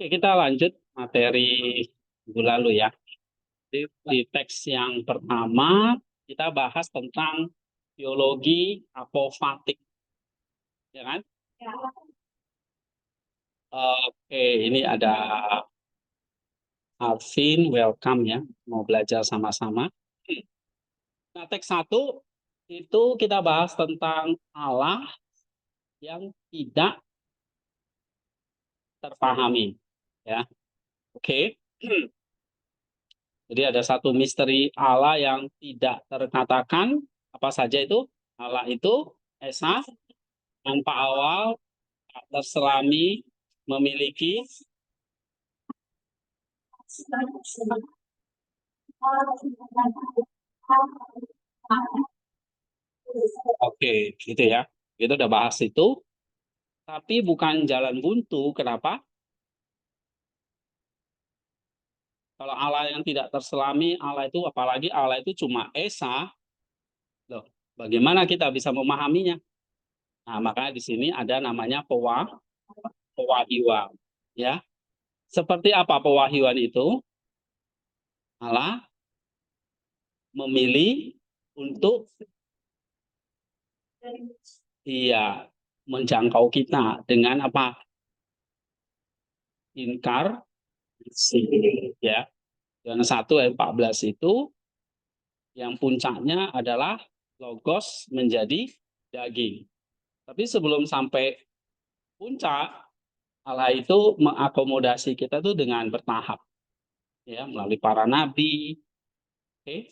Oke, kita lanjut materi minggu lalu ya. Di teks yang pertama kita bahas tentang biologi apofatik, ya kan? Ya. Oke, ini ada Alvin, welcome ya, mau belajar sama-sama. Nah, teks satu itu kita bahas tentang Allah yang tidak terpahami, ya. Oke. Jadi ada satu misteri Allah yang tidak terkatakan. Apa saja itu? Allah itu esa, tanpa awal, tak terselami, memiliki. Oke, gitu ya. Kita udah bahas itu. Tapi bukan jalan buntu. Kenapa? Kalau Allah yang tidak terselami, Allah itu apalagi Allah itu cuma esa. Loh, bagaimana kita bisa memahaminya? Nah, makanya di sini ada namanya pewahyuan. Ya, seperti apa pewahyuan itu? Allah memilih untuk menjangkau kita dengan apa? Inkarnasi, ya. Dan 1 ayat 14 itu yang puncaknya adalah logos menjadi daging. Tapi sebelum sampai puncak, Allah itu mengakomodasi kita tuh dengan bertahap, ya, melalui para nabi,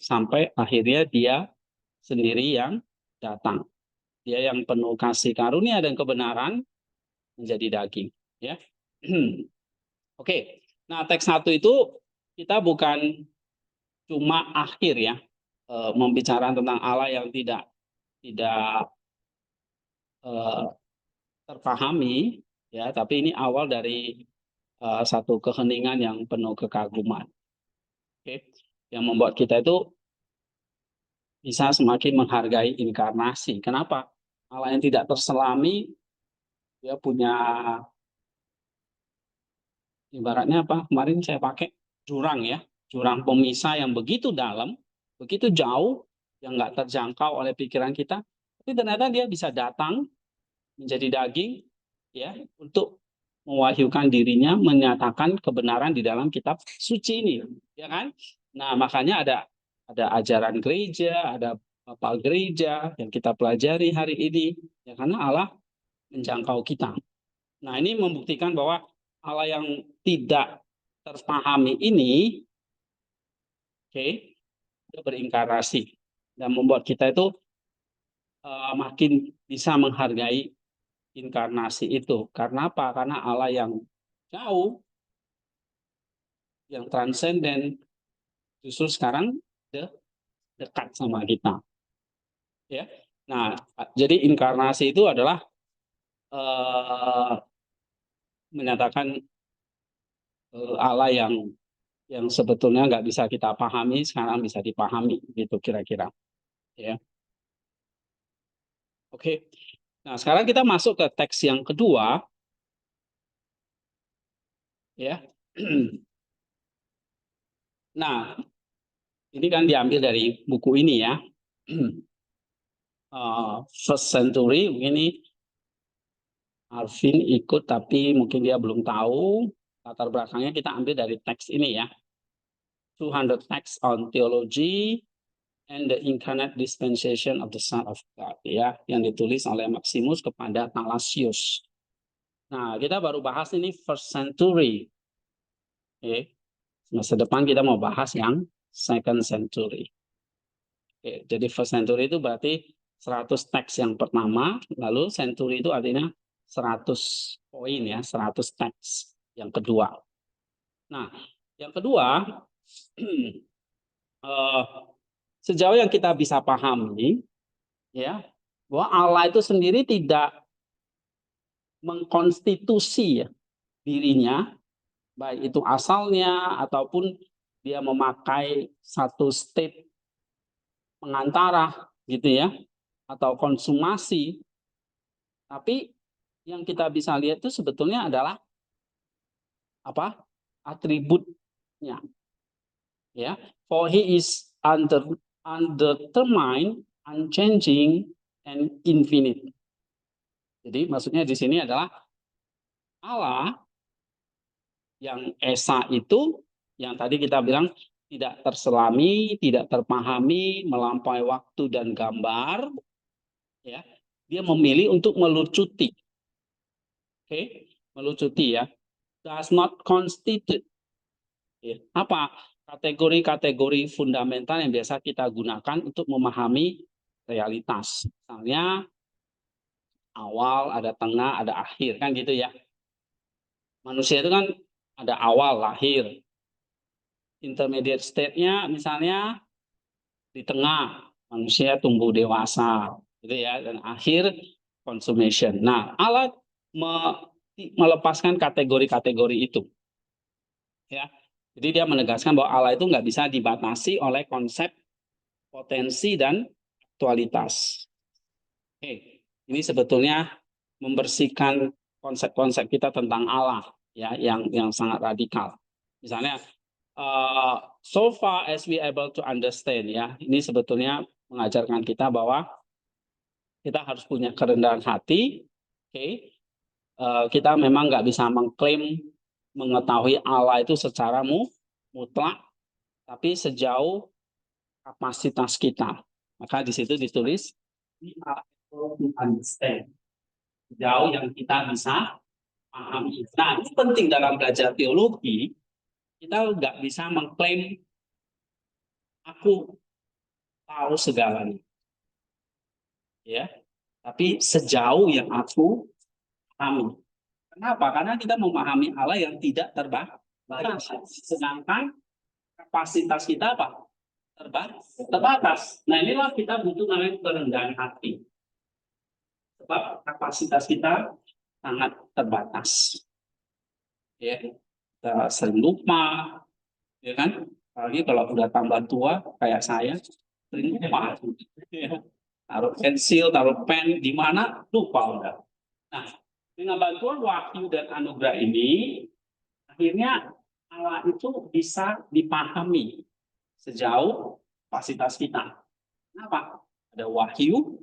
sampai akhirnya dia sendiri yang datang. Dia yang penuh kasih karunia dan kebenaran menjadi daging, ya. Oke. Nah, teks 1 itu kita bukan cuma akhir ya, membicarakan tentang Allah yang tidak terpahami, ya, tapi ini awal dari satu keheningan yang penuh kekaguman. Oke. Yang membuat kita itu bisa semakin menghargai inkarnasi. Kenapa? Allah yang tidak terselami, dia punya ibaratnya apa? Kemarin saya pakai jurang ya, jurang pemisah yang begitu dalam, begitu jauh, yang nggak terjangkau oleh pikiran kita. Tapi ternyata dia bisa datang menjadi daging, ya, untuk mewahyukan dirinya, menyatakan kebenaran di dalam kitab suci ini, ya kan? Nah, makanya ada ajaran gereja, ada apa gereja yang kita pelajari hari ini, ya, karena Allah menjangkau kita. Nah, ini membuktikan bahwa Allah yang tidak terpahami ini, oke, dia berinkarnasi dan membuat kita itu makin bisa menghargai inkarnasi itu. Karena apa? Karena Allah yang jauh, yang transenden, justru sekarang dekat sama kita. Ya. Nah, jadi inkarnasi itu adalah menyatakan Allah yang sebetulnya nggak bisa kita pahami, sekarang bisa dipahami, gitu kira-kira. Ya. Oke. Nah, sekarang kita masuk ke teks yang kedua. Ya. Nah, ini kan diambil dari buku ini ya. First Century, ini Alvin ikut tapi mungkin dia belum tahu latar belakangnya. Kita ambil dari teks ini ya. 200 Texts on Theology and the Incarnate Dispensation of the Son of God, ya, yang ditulis oleh Maximus kepada Thalassius. Nah, kita baru bahas ini first century. Oke. Masa depan kita mau bahas yang second century. Oke, jadi first century itu berarti 100 teks yang pertama, lalu century itu artinya 100 poin ya, 100 teks yang kedua. Nah, yang kedua, sejauh yang kita bisa pahami, ya, bahwa Allah itu sendiri tidak mengkonstitusi ya, dirinya, baik itu asalnya ataupun dia memakai satu state pengantara, gitu ya, atau konsumasi. Tapi yang kita bisa lihat itu sebetulnya adalah apa atributnya, ya. For he is undetermined, unchanging, and infinite. Jadi maksudnya di sini adalah Allah yang esa itu yang tadi kita bilang tidak terselami, tidak terpahami, melampaui waktu dan gambar, ya. Dia memilih untuk melucuti, oke, melucuti ya. Does not constitute, ya. Apa kategori-kategori fundamental yang biasa kita gunakan untuk memahami realitas. Misalnya awal, ada tengah, ada akhir, kan gitu ya. Manusia itu kan ada awal, lahir, intermediate state-nya misalnya di tengah, manusia tumbuh dewasa, gitu ya, dan akhir consummation. Nah, Allah melepaskan kategori-kategori itu, ya. Jadi dia menegaskan bahwa Allah itu nggak bisa dibatasi oleh konsep potensi dan aktualitas. Oke, ini sebetulnya membersihkan konsep-konsep kita tentang Allah, ya, yang sangat radikal. Misalnya, so far as we able to understand, ya, ini sebetulnya mengajarkan kita bahwa kita harus punya kerendahan hati. Oke, kita memang nggak bisa mengklaim mengetahui Allah itu secara mutlak, tapi sejauh kapasitas kita. Maka di situ ditulis we are able to understand, jauh yang kita bisa pahami. Nah, ini penting dalam belajar teologi. Kita nggak bisa mengklaim aku tahu segalanya, ya. Tapi sejauh yang aku pahami. Kenapa? Karena kita memahami Allah yang tidak terbatas. Sedangkan kapasitas kita apa? Terbatas. Nah, inilah kita butuh namanya kerendahan hati. Sebab kapasitas kita sangat terbatas. Ya, kita sering lupa, ya kan? Apalagi kalau udah tambah tua kayak saya, sering lupa. Ya. Taruh pensil, taruh pen di mana lupa udah. Nah, dengan bantuan wahyu dan anugerah ini, akhirnya Allah itu bisa dipahami sejauh kapasitas kita. Kenapa? Ada wahyu.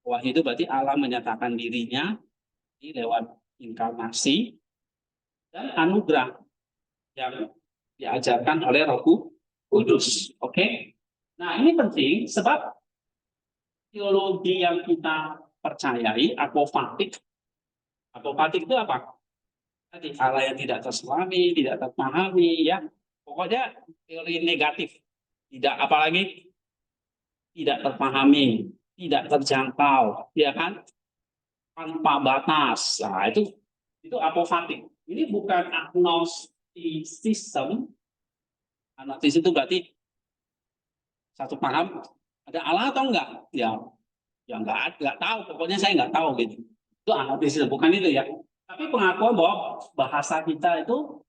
Wahyu itu berarti Allah menyatakan dirinya lewat inkarnasi, dan anugerah yang diajarkan oleh Roh Kudus. Oke? Nah, ini penting sebab teologi yang kita percayai apofatik. Apofatik itu apa? Tadi Allah yang tidak terselami, tidak terpahami, ya. Pokoknya teori negatif. Tidak apalagi tidak terpahami, tidak terjangkau, ya kan? Tanpa batas. Nah, itu apofatik. Ini bukan agnostisism. Agnostis itu berarti satu paham ada Allah atau enggak? Ya enggak tahu. Pokoknya saya enggak tahu gitu. Itu agnostisism, bukan itu ya. Tapi pengakuan bahwa bahasa kita itu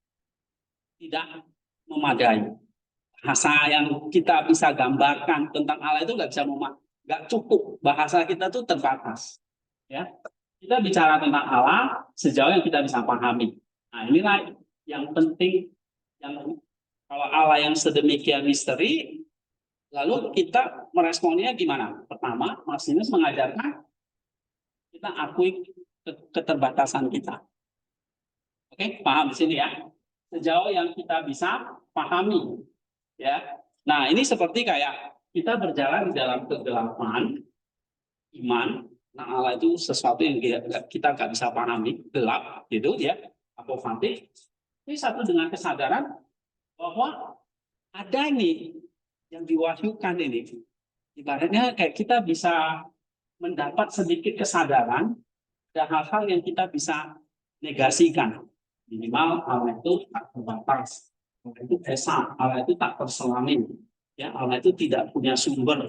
tidak memadai. Bahasa yang kita bisa gambarkan tentang Allah itu nggak cukup. Bahasa kita itu terbatas. Ya, kita bicara tentang Allah sejauh yang kita bisa pahami. Nah, inilah yang penting, yang kalau Allah yang sedemikian misteri, lalu kita meresponnya gimana? Pertama, Martinus mengajarkan kita akui keterbatasan kita. Oke, paham di sini ya? Sejauh yang kita bisa pahami, ya. Nah, ini seperti kayak kita berjalan di dalam kegelapan iman. Nah, Allah itu sesuatu yang kita nggak bisa pahami, gelap, gitu ya, apofatik. Ini satu dengan kesadaran bahwa ada ini yang diwahyukan ini. Ibaratnya kayak kita bisa mendapat sedikit kesadaran, ada hal-hal yang kita bisa negasikan. Minimal Allah itu tak terbatas, Allah itu esa, Allah itu tak terselami, ya, Allah itu tidak punya sumber,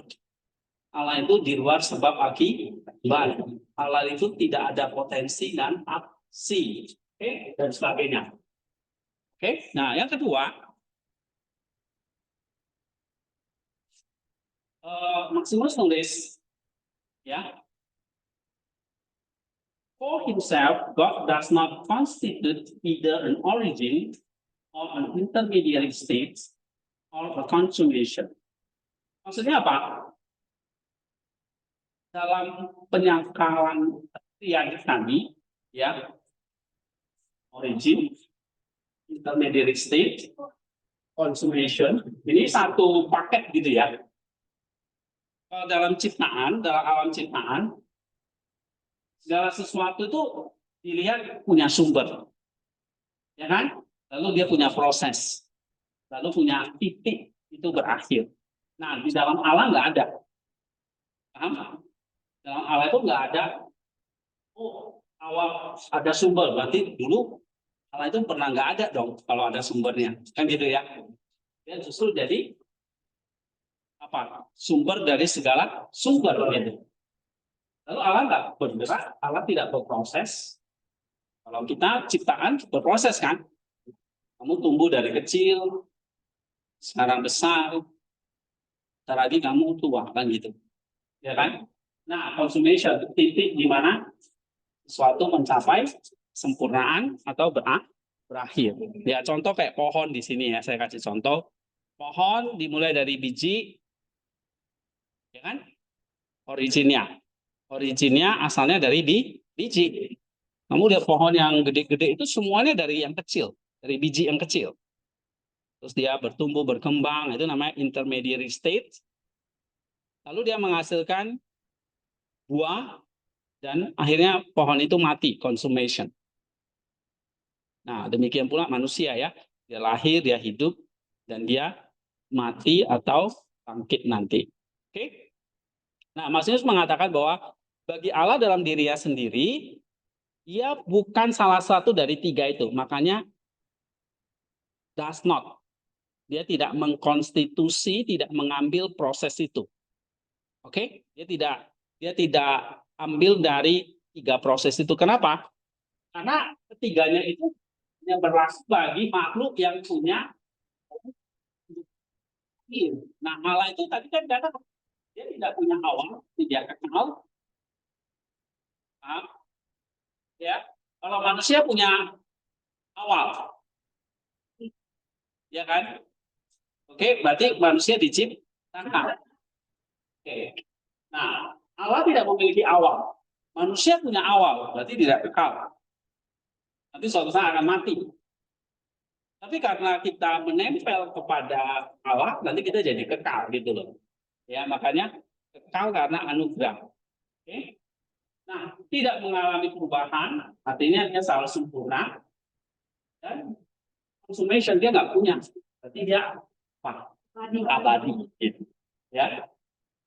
Allah itu di luar sebab akibat, Allah itu tidak ada potensi dan aksi, oke, dan sebagainya. Oke, nah yang kedua, Maximus nulis, ya, For himself, God does not constitute either an origin or an intermediary state or a consummation. Maksudnya apa? Dalam penyangkalan triadi tadi, ya, origin, intermediary state, consummation, ini satu paket gitu ya. Kalau dalam ciptaan, dalam alam ciptaan, segala sesuatu itu dilihat punya sumber, ya kan? Lalu dia punya proses, lalu punya titik itu berakhir. Nah, di dalam alam nggak ada, paham? Dalam alam itu nggak ada. Oh, awal ada sumber, berarti dulu alam itu pernah nggak ada dong kalau ada sumbernya, kan gitu ya? Dia justru jadi apa? Sumber dari segala sumber gitu. Lalu Allah nggak bergerak, Allah tidak berproses. Kalau kita ciptaan berproses kan, kamu tumbuh dari kecil, sekarang besar, ntar lagi kamu tua kan gitu, ya kan? Nah, consummation titik di mana sesuatu mencapai sempurnaan atau berakhir. Ya contoh kayak pohon di sini ya, saya kasih contoh. Pohon dimulai dari biji, ya kan? Originnya asalnya dari biji. Kamu lihat pohon yang gede-gede itu semuanya dari yang kecil, dari biji yang kecil. Terus dia bertumbuh, berkembang, itu namanya intermediary state. Lalu dia menghasilkan buah, dan akhirnya pohon itu mati, consummation. Nah, demikian pula manusia ya. Dia lahir, dia hidup, dan dia mati atau bangkit nanti. Oke? Nah, Mas Yunus mengatakan bahwa bagi Allah dalam dirinya sendiri, ia bukan salah satu dari tiga itu. Makanya does not. Dia tidak mengkonstitusi, tidak mengambil proses itu. Oke? Dia tidak ambil dari tiga proses itu. Kenapa? Karena ketiganya itu yang berlaku bagi makhluk yang punya. Nah, Allah itu tadi kan kata dia tidak punya awal, tidak kekal. Ya, kalau manusia punya awal, ya kan? Oke, berarti manusia diciptakan. Oke. Nah, Allah tidak memiliki awal. Manusia punya awal, berarti tidak kekal. Nanti suatu saat akan mati. Tapi karena kita menempel kepada Allah, nanti kita jadi kekal gitu loh. Ya, makanya kekal karena anugerah. Oke. Nah, tidak mengalami perubahan, artinya dia selalu sempurna. Dan consummation dia nggak punya. Berarti dia apa? Abadi. Gitu. Ya.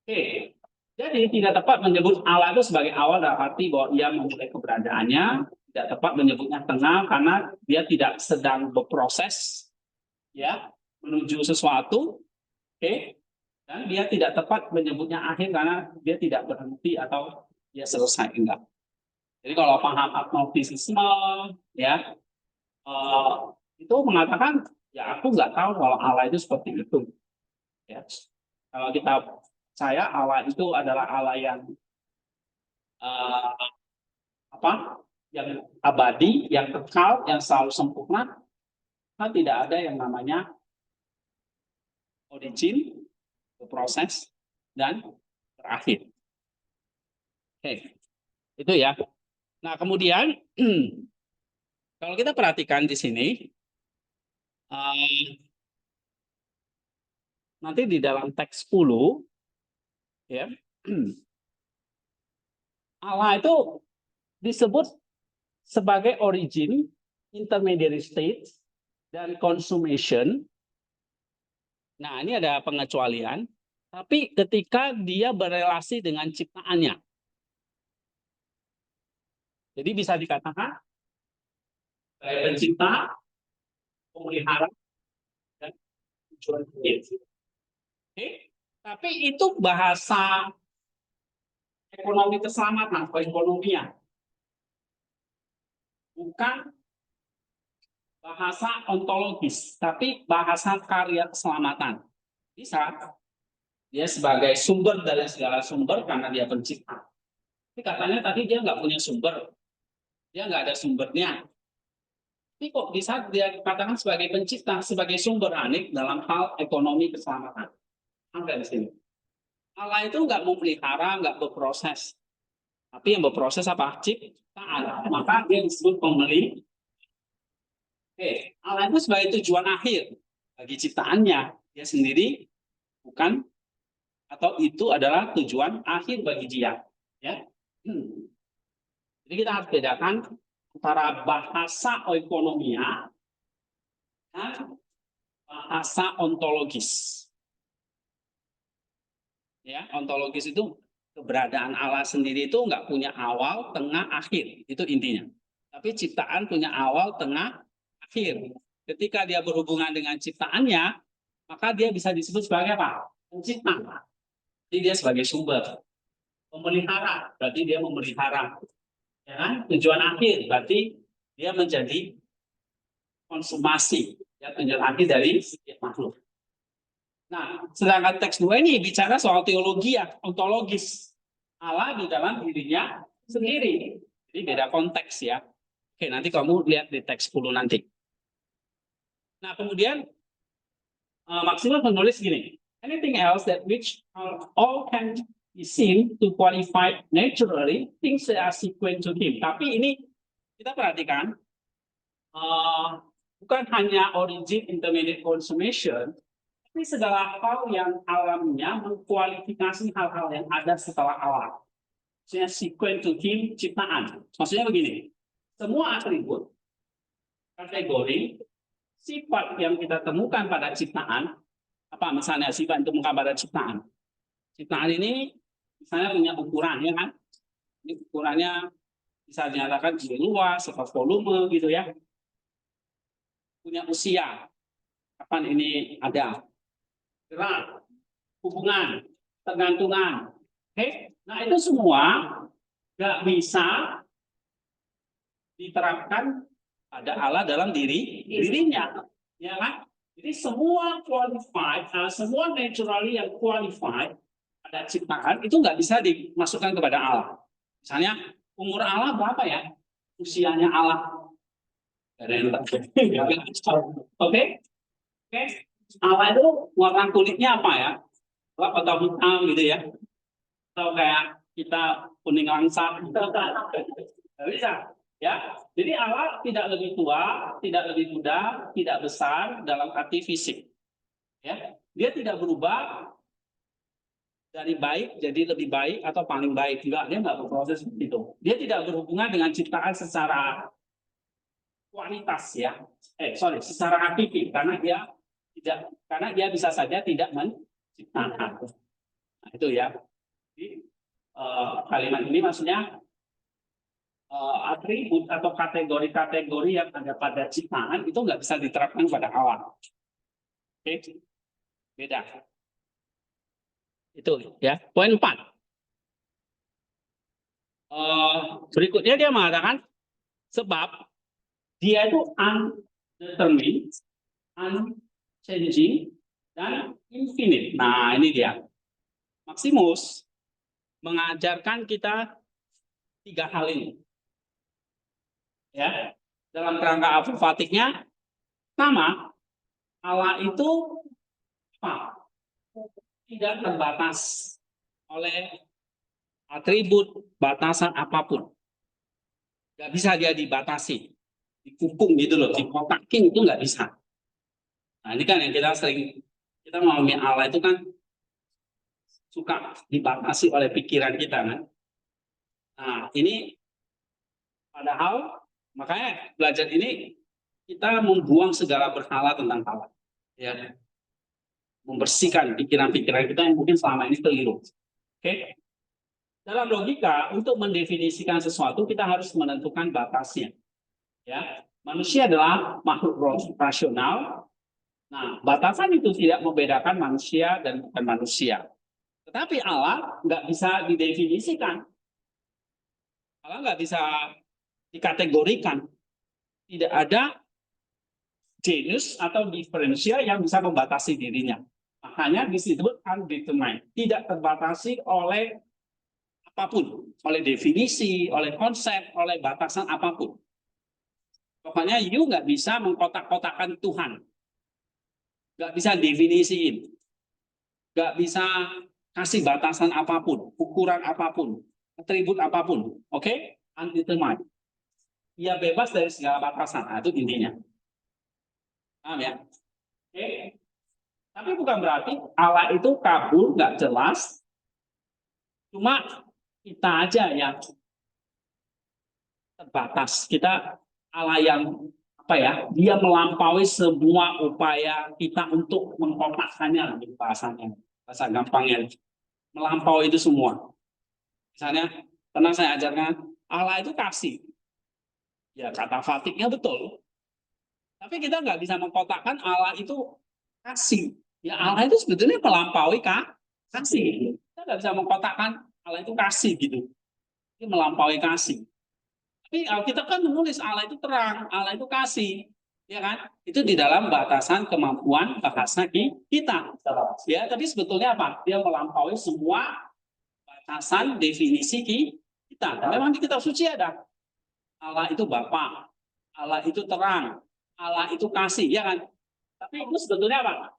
Oke. Jadi tidak tepat menyebut Allah itu sebagai awal dalam arti bahwa ia memulai keberadaannya. Tidak tepat menyebutnya tengah karena dia tidak sedang berproses ya menuju sesuatu, oke? Dan dia tidak tepat menyebutnya akhir karena dia tidak berhenti atau dia selesai, enggak. Jadi kalau paham agnostisisme ya itu mengatakan ya aku nggak tahu kalau Allah itu seperti itu. Ya. Kalau kita percaya Allah itu adalah Allah yang apa? Yang abadi, yang kekal, yang selalu sempurna, kan tidak ada yang namanya origin, proses, dan terakhir. Oke, itu ya. Nah, kemudian kalau kita perhatikan di sini, nanti di dalam teks 10, ya, Allah itu disebut sebagai origin, intermediary state, dan consummation. Nah, ini ada pengecualian. Tapi ketika dia berelasi dengan ciptaannya. Jadi bisa dikatakan sebagai pencipta, pemelihara, dan tujuan hidup. Oke? Tapi itu bahasa ekonomi keselamatan, ekonominya. Bukan bahasa ontologis, tapi bahasa karya keselamatan. Bisa. Dia sebagai sumber dari segala sumber karena dia pencipta. Tapi katanya tadi dia nggak punya sumber. Dia nggak ada sumbernya. Tapi kok bisa dia dikatakan sebagai pencipta, sebagai sumber anik dalam hal ekonomi keselamatan? Ada di sini. Allah itu nggak memelihara, nggak berproses. Tapi yang berproses apa? Ciptaan. Maka dia disebut pemelihara. Allah itu sebagai tujuan akhir bagi ciptaannya. Dia sendiri bukan, atau itu adalah tujuan akhir bagi dia. Ya. Jadi kita harus bedakan antara bahasa oikonomia dan bahasa ontologis. Ya, ontologis itu keberadaan Allah sendiri itu nggak punya awal, tengah, akhir. Itu intinya. Tapi ciptaan punya awal, tengah, akhir. Ketika dia berhubungan dengan ciptaannya, maka dia bisa disebut sebagai apa? Pencipta. Jadi dia sebagai sumber. Pemelihara, berarti dia memelihara. Ya kan? Tujuan akhir, berarti dia menjadi konsumasi. Ya, tujuan akhir dari makhluk. Nah, sedangkan teks 2 ini bicara soal teologi ya, ontologis. Allah di dalam dirinya sendiri. Jadi beda konteks ya. Oke, nanti kamu lihat di teks 10 nanti. Nah, kemudian Maximus menulis gini. Anything else that which all can be seen to qualify naturally, things that are sequent to him. Tapi ini kita perhatikan, bukan hanya origin, intermediate, consummation, tapi segala hal yang alamnya mengkualifikasi hal-hal yang ada setelah alam. Maksudnya sequent to him, ciptaan. Maksudnya begini, semua atribut, kategori, sifat yang kita temukan pada ciptaan, apa misalnya sifat yang ditemukan pada ciptaan? Ciptaan ini misalnya punya ukuran, ya kan? Ini ukurannya bisa dinyatakan luas, atau volume gitu ya. Punya usia, kapan ini ada? Gerak, hubungan, tergantungan. Oke, nah itu semua nggak bisa diterapkan pada Allah dalam dirinya, ya kan? Jadi semua qualified, semua naturally yang qualified pada ciptaan itu nggak bisa dimasukkan kepada Allah. Misalnya umur Allah berapa ya? Usianya Allah. Oke? Allah itu warna kulitnya apa ya? Gelap atau hitam gitu ya? Atau kayak kita kuning langsat? Nggak bisa. Ya, jadi Allah tidak lebih tua, tidak lebih muda, tidak besar dalam arti fisik. Ya, dia tidak berubah dari baik jadi lebih baik atau paling baik. Dia nggak berproses seperti itu. Dia tidak berhubungan dengan ciptaan secara kualitas ya. Secara hakiki karena dia bisa saja tidak menciptakan. Nah, itu ya. Jadi, kalimat ini maksudnya atribut atau kategori-kategori yang ada pada ciptaan itu nggak bisa diterapkan pada Allah. Oke, beda. Itu ya. Poin 4. Berikutnya dia mengatakan sebab dia itu undetermined, unchanging, dan infinite. Nah, ini dia. Maximus mengajarkan kita 3 hal ini. Ya, dalam kerangka apofatiknya, pertama, Allah itu tidak terbatas oleh atribut batasan apapun. Nggak bisa dia dibatasi, dikukung gitu loh, dikotakin itu nggak bisa. Nah ini kan yang kita memahami Allah itu kan suka dibatasi oleh pikiran kita kan. Nah ini padahal makanya belajar ini kita membuang segala berhala tentang Allah, ya, membersihkan pikiran-pikiran kita yang mungkin selama ini keliru. Oke, dalam logika untuk mendefinisikan sesuatu kita harus menentukan batasnya. Ya, manusia adalah makhluk rasional. Nah, batasan itu tidak membedakan manusia dan bukan manusia. Tetapi Allah nggak bisa didefinisikan. Allah nggak bisa dikategorikan. Tidak ada genus atau diferensial yang bisa membatasi dirinya. Makanya disebut undetermined, tidak terbatasi oleh apapun, oleh definisi, oleh konsep, oleh batasan apapun. Pokoknya you nggak bisa mengkotak-kotakan Tuhan, nggak bisa definisiin, nggak bisa kasih batasan apapun, ukuran apapun, atribut apapun, oke? Undetermined. Ia bebas dari segala batasan, nah, itu intinya. Paham ya? Oke? Tapi bukan berarti Allah itu kabur, nggak jelas, cuma kita aja yang terbatas. Kita Allah yang apa ya? Dia melampaui semua upaya kita untuk mengkotakkannya, bahasanya, bahasa gampangnya, melampaui itu semua. Misalnya, pernah saya ajarkan Allah itu kasih. Ya kata fatiknya betul. Tapi kita nggak bisa mengkotakkan Allah itu kasih. Ya Allah itu sebetulnya melampaui kasih. Kita nggak bisa mengkotakkan Allah itu kasih gitu. Dia melampaui kasih. Tapi Alkitab kan menulis Allah itu terang, Allah itu kasih, ya kan? Itu di dalam batasan kemampuan bahasa kita. Ya, tapi sebetulnya apa? Dia melampaui semua batasan definisi kita. Dan memang di kitab suci ada Allah itu Bapa, Allah itu terang, Allah itu kasih, ya kan? Tapi itu sebetulnya apa?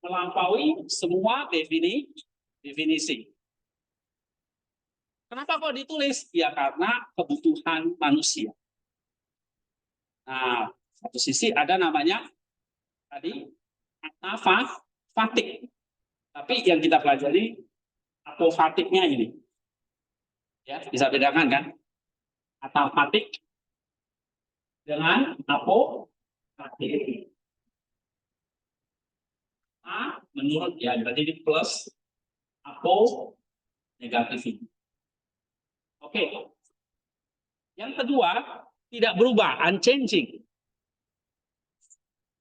Melampaui semua definisi. Kenapa kok ditulis? Ya karena kebutuhan manusia. Nah, satu sisi ada namanya tadi kata fatik. Tapi yang kita pelajari apofatiknya ini. Ya, bisa bedakan kan? Kata fatik dengan apofatik. A menurut ya berarti ini plus, apo negatif. Oke. Yang kedua, tidak berubah, unchanging.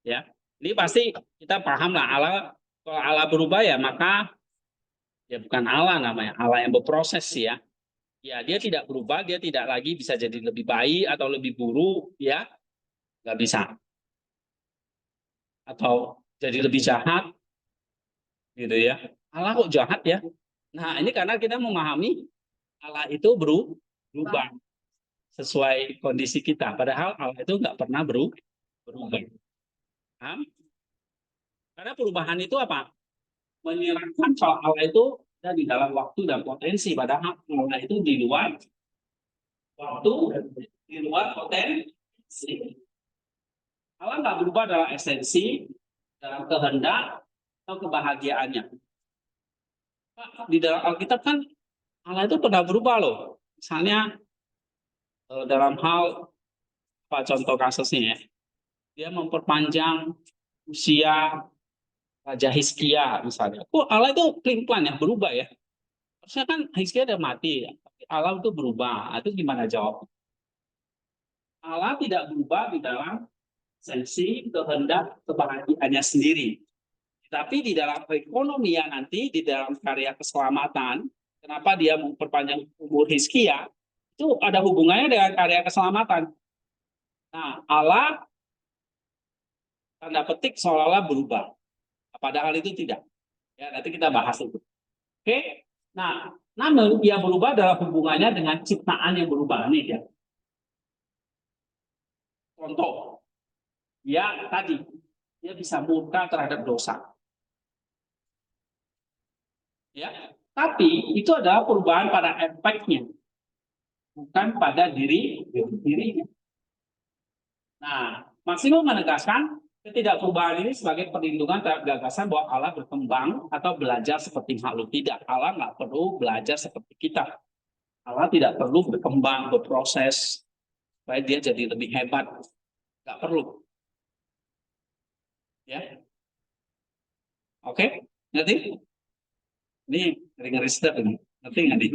Ya. Ini pasti kita paham lah Allah, kalau Allah berubah ya maka ya bukan Allah namanya, Allah yang berproses ya. Ya, dia tidak berubah, dia tidak lagi bisa jadi lebih baik atau lebih buruk, ya. Nggak bisa. Atau jadi lebih jahat gitu ya. Allah kok jahat ya? Nah, ini karena kita memahami Allah itu berubah sesuai kondisi kita. Padahal Allah itu nggak pernah berubah. Paham? Karena perubahan itu apa? Menyerahkan kalau Allah itu ada di dalam waktu dan potensi. Padahal Allah itu di luar waktu, di luar potensi. Allah nggak berubah dalam esensi, dalam kehendak, atau kebahagiaannya. Di dalam Alkitab kan Allah itu pernah berubah loh. Misalnya dalam hal apa contoh kasusnya ya, dia memperpanjang usia Raja Hizkia misalnya. Kok Allah itu pelin-pelan ya berubah ya? Harusnya kan Hizkia udah mati ya. Tapi Allah itu berubah. Itu gimana jawab? Allah tidak berubah di dalam sensi kehendak kebahagiaannya sendiri. Tapi di dalam perekonomian nanti, di dalam karya keselamatan, kenapa dia memperpanjang umur Hizkia, itu ada hubungannya dengan karya keselamatan. Nah, Allah tanda petik seolah-olah berubah. Padahal itu tidak. Ya, nanti kita bahas itu. Oke? Nah, namun dia berubah dalam hubungannya dengan ciptaan yang berubah. Nih ya. Contoh, ya tadi, dia bisa murka terhadap dosa. Ya, tapi itu adalah perubahan pada efeknya, bukan pada dirinya. Nah, Maximus menegaskan ketidakperubahan ini sebagai perlindungan terhadap gagasan bahwa Allah berkembang atau belajar seperti makhluk. Tidak, Allah nggak perlu belajar seperti kita. Allah tidak perlu berkembang, berproses, supaya dia jadi lebih hebat. Nggak perlu. Ya, oke, ngerti? Ini ngeri-ngeri sedap ini. Ngerti nggak nih?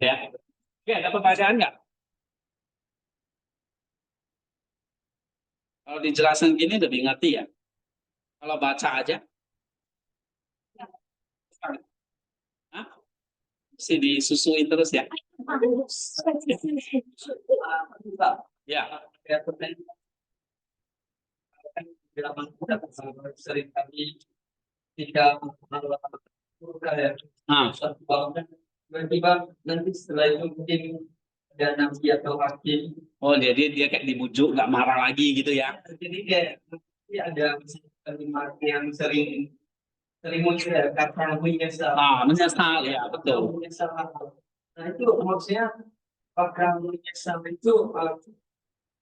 Ya, oke, ada pertanyaan nggak? Kalau dijelasin gini lebih ngerti ya. Kalau baca aja, hah? Mesti disusuin terus ya. Ya, sering kali jika ya. Nah, tiba-tiba nanti setelah itu mungkin ada nabi atau hakim. Oh, dia kayak dibujuk, nggak marah lagi gitu ya. Jadi kayak nanti ada kalimat yang sering sering muncul ya, kata menyesal. Menyesal ya, betul. Menyesal. Nah itu maksudnya apakah menyesal itu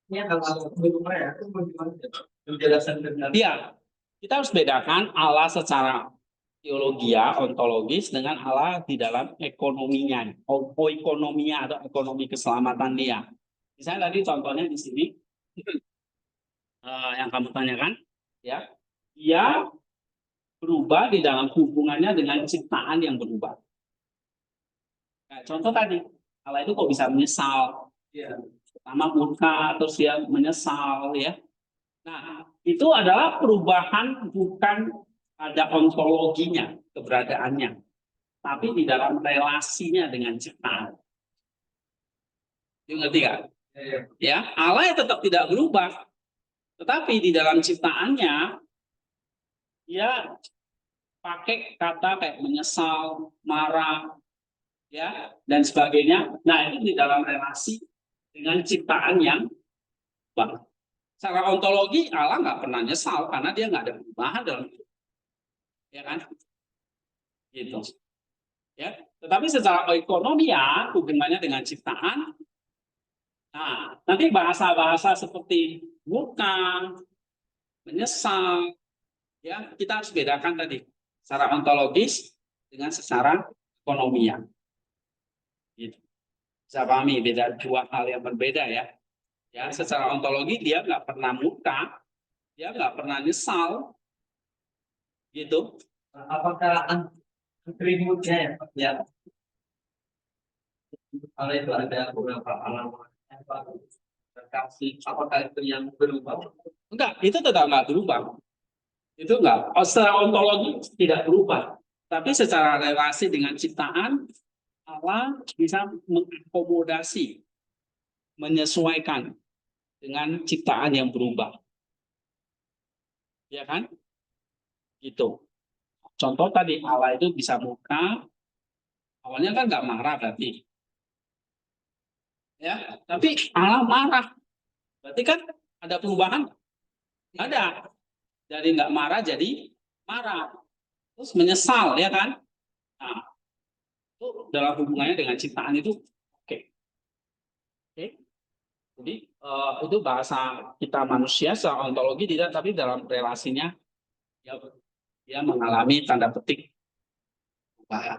ini hal-hal berubah ya? Itu bagaimana penjelasan tentang? Iya, kita harus bedakan Allah secara teologia, ontologis dengan Allah di dalam ekonominya, ekonominya atau ekonomi keselamatan dia. Misalnya tadi contohnya di sini yang kamu tanyakan, ya, dia berubah di dalam hubungannya dengan ciptaan yang berubah. Nah, contoh tadi, Allah itu kok bisa menyesal, ya, pertama murka, terus dia menyesal, ya. Nah, itu adalah perubahan bukan ada ontologinya, keberadaannya, tapi di dalam relasinya dengan ciptaan. Ngerti nggak? Ya, Allah tetap tidak berubah, tetapi di dalam ciptaannya dia pakai kata kayak menyesal, marah, ya, dan sebagainya. Nah, itu di dalam relasi dengan ciptaan yang baru. Secara ontologi Allah nggak pernah nyesal karena dia nggak ada perubahan dalam hidup, ya kan? Gitu. Ya, tetapi secara ekonomi ya hubungannya dengan ciptaan. Nah, nanti bahasa-bahasa seperti murka, menyesal, ya kita harus bedakan tadi secara ontologis dengan secara ekonominya. Gitu. Bisa pahami beda dua hal yang berbeda ya. Ya, secara ontologi dia nggak pernah murka, dia nggak pernah nyesal, gitu. Apakah atributnya ya, Pak? Ya, kalau itu ada beberapa alamat kasih, apakah itu yang berubah? Enggak, itu tetap nggak berubah. Itu enggak. Secara ontologi tidak berubah. Tapi secara relasi dengan ciptaan, Allah bisa mengakomodasi, menyesuaikan dengan ciptaan yang berubah. Ya kan? Gitu. Contoh tadi, Allah itu bisa murka, awalnya kan nggak marah berarti. Ya, tapi Allah marah. Berarti kan ada perubahan? Ada. Dari nggak marah jadi marah. Terus menyesal, ya kan? Nah, itu dalam hubungannya dengan ciptaan itu oke. Oke. Jadi itu bahasa kita manusia secara ontologi tidak, tapi dalam relasinya ya, dia mengalami tanda petik perubahan.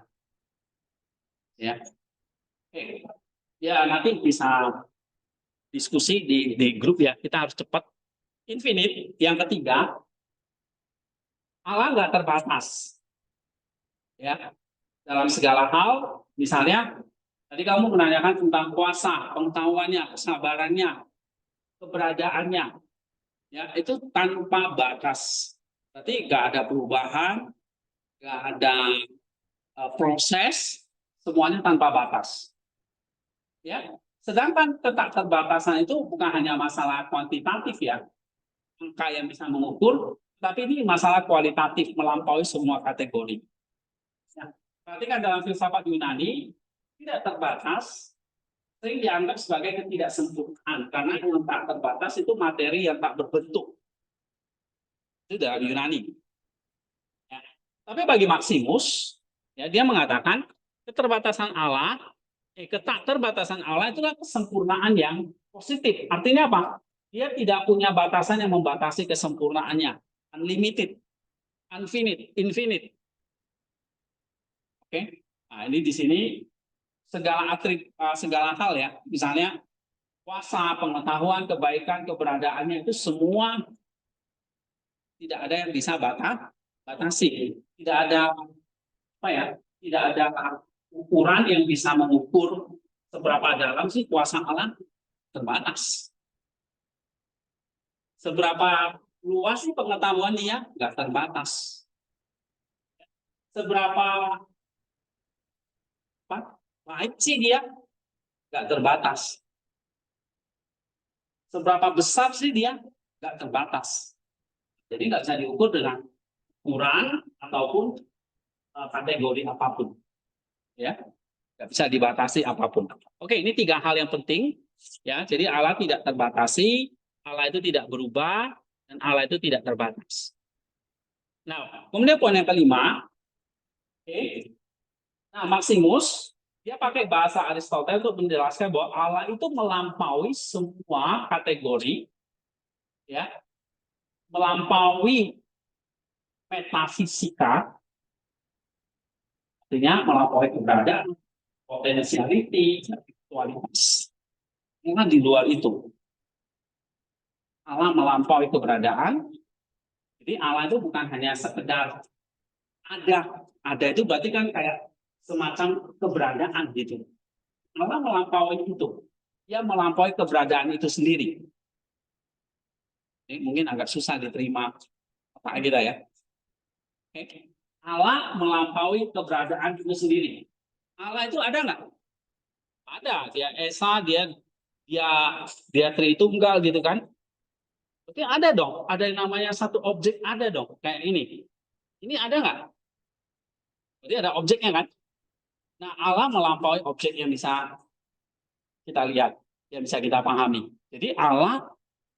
Ya, oke. Ya nanti bisa diskusi di grup ya. Kita harus cepat. Infinite yang ketiga, Allah nggak terbatas. Ya, dalam segala hal, misalnya tadi kamu menanyakan tentang kuasa, pengetahuannya, kesabarannya, keberadaannya, ya itu tanpa batas. Berarti nggak ada perubahan, nggak ada proses, semuanya tanpa batas. Ya, sedangkan keterbatasan itu bukan hanya masalah kuantitatif ya, angka yang bisa mengukur, tapi ini masalah kualitatif melampaui semua kategori. Ya, perhatikan dalam filsafat Yunani tidak terbatas sering dianggap sebagai ketidaksempurnaan karena yang tak terbatas itu materi yang tak berbentuk. Itu dalam Yunani. Ya. Tapi bagi Maximus, ya, dia mengatakan keterbatasan Allah, keterbatasan Allah itulah kesempurnaan yang positif. Artinya apa? Dia tidak punya batasan yang membatasi kesempurnaannya. Unlimited, infinite, infinite. Oke. Nah, ini di sini segala hal ya. Misalnya kuasa, pengetahuan, kebaikan, keberadaannya itu semua tidak ada yang bisa batasi. Tidak ada apa ya? Tidak ada ukuran yang bisa mengukur seberapa dalam sih kuasa Allah. Terbatas. Seberapa luas sih pengetahuan dia? Nggak terbatas. Seberapa baik sih dia? Nggak terbatas. Seberapa besar sih dia? Nggak terbatas. Jadi nggak bisa diukur dengan ukuran ataupun kategori apapun. Ya. Nggak bisa dibatasi apapun. Oke, ini 3 hal yang penting. Ya, jadi Allah tidak terbatasi, Allah itu tidak berubah, dan Allah itu tidak terbatas. Nah, kemudian poin yang kelima, oke. Nah, Maximus dia pakai bahasa Aristoteles untuk menjelaskan bahwa Allah itu melampaui semua kategori, ya, melampaui metafisika, artinya melampaui keberadaan, potensiality, spiritualitas. Karena di luar itu Allah melampaui keberadaan. Jadi Allah itu bukan hanya sekedar ada. Ada itu berarti kan kayak semacam keberadaan gitu. Allah melampaui itu. Dia melampaui keberadaan itu sendiri. Ini mungkin agak susah diterima apa kita ya. Oke. Allah melampaui keberadaan itu sendiri. Allah itu ada nggak? Ada. Dia Esa, dia Tritunggal gitu kan. Berarti ada dong. Ada yang namanya satu objek, ada dong. Kayak ini. Ini ada nggak? Berarti ada objeknya kan? Nah, Allah melampaui objek yang bisa kita lihat, yang bisa kita pahami. Jadi Allah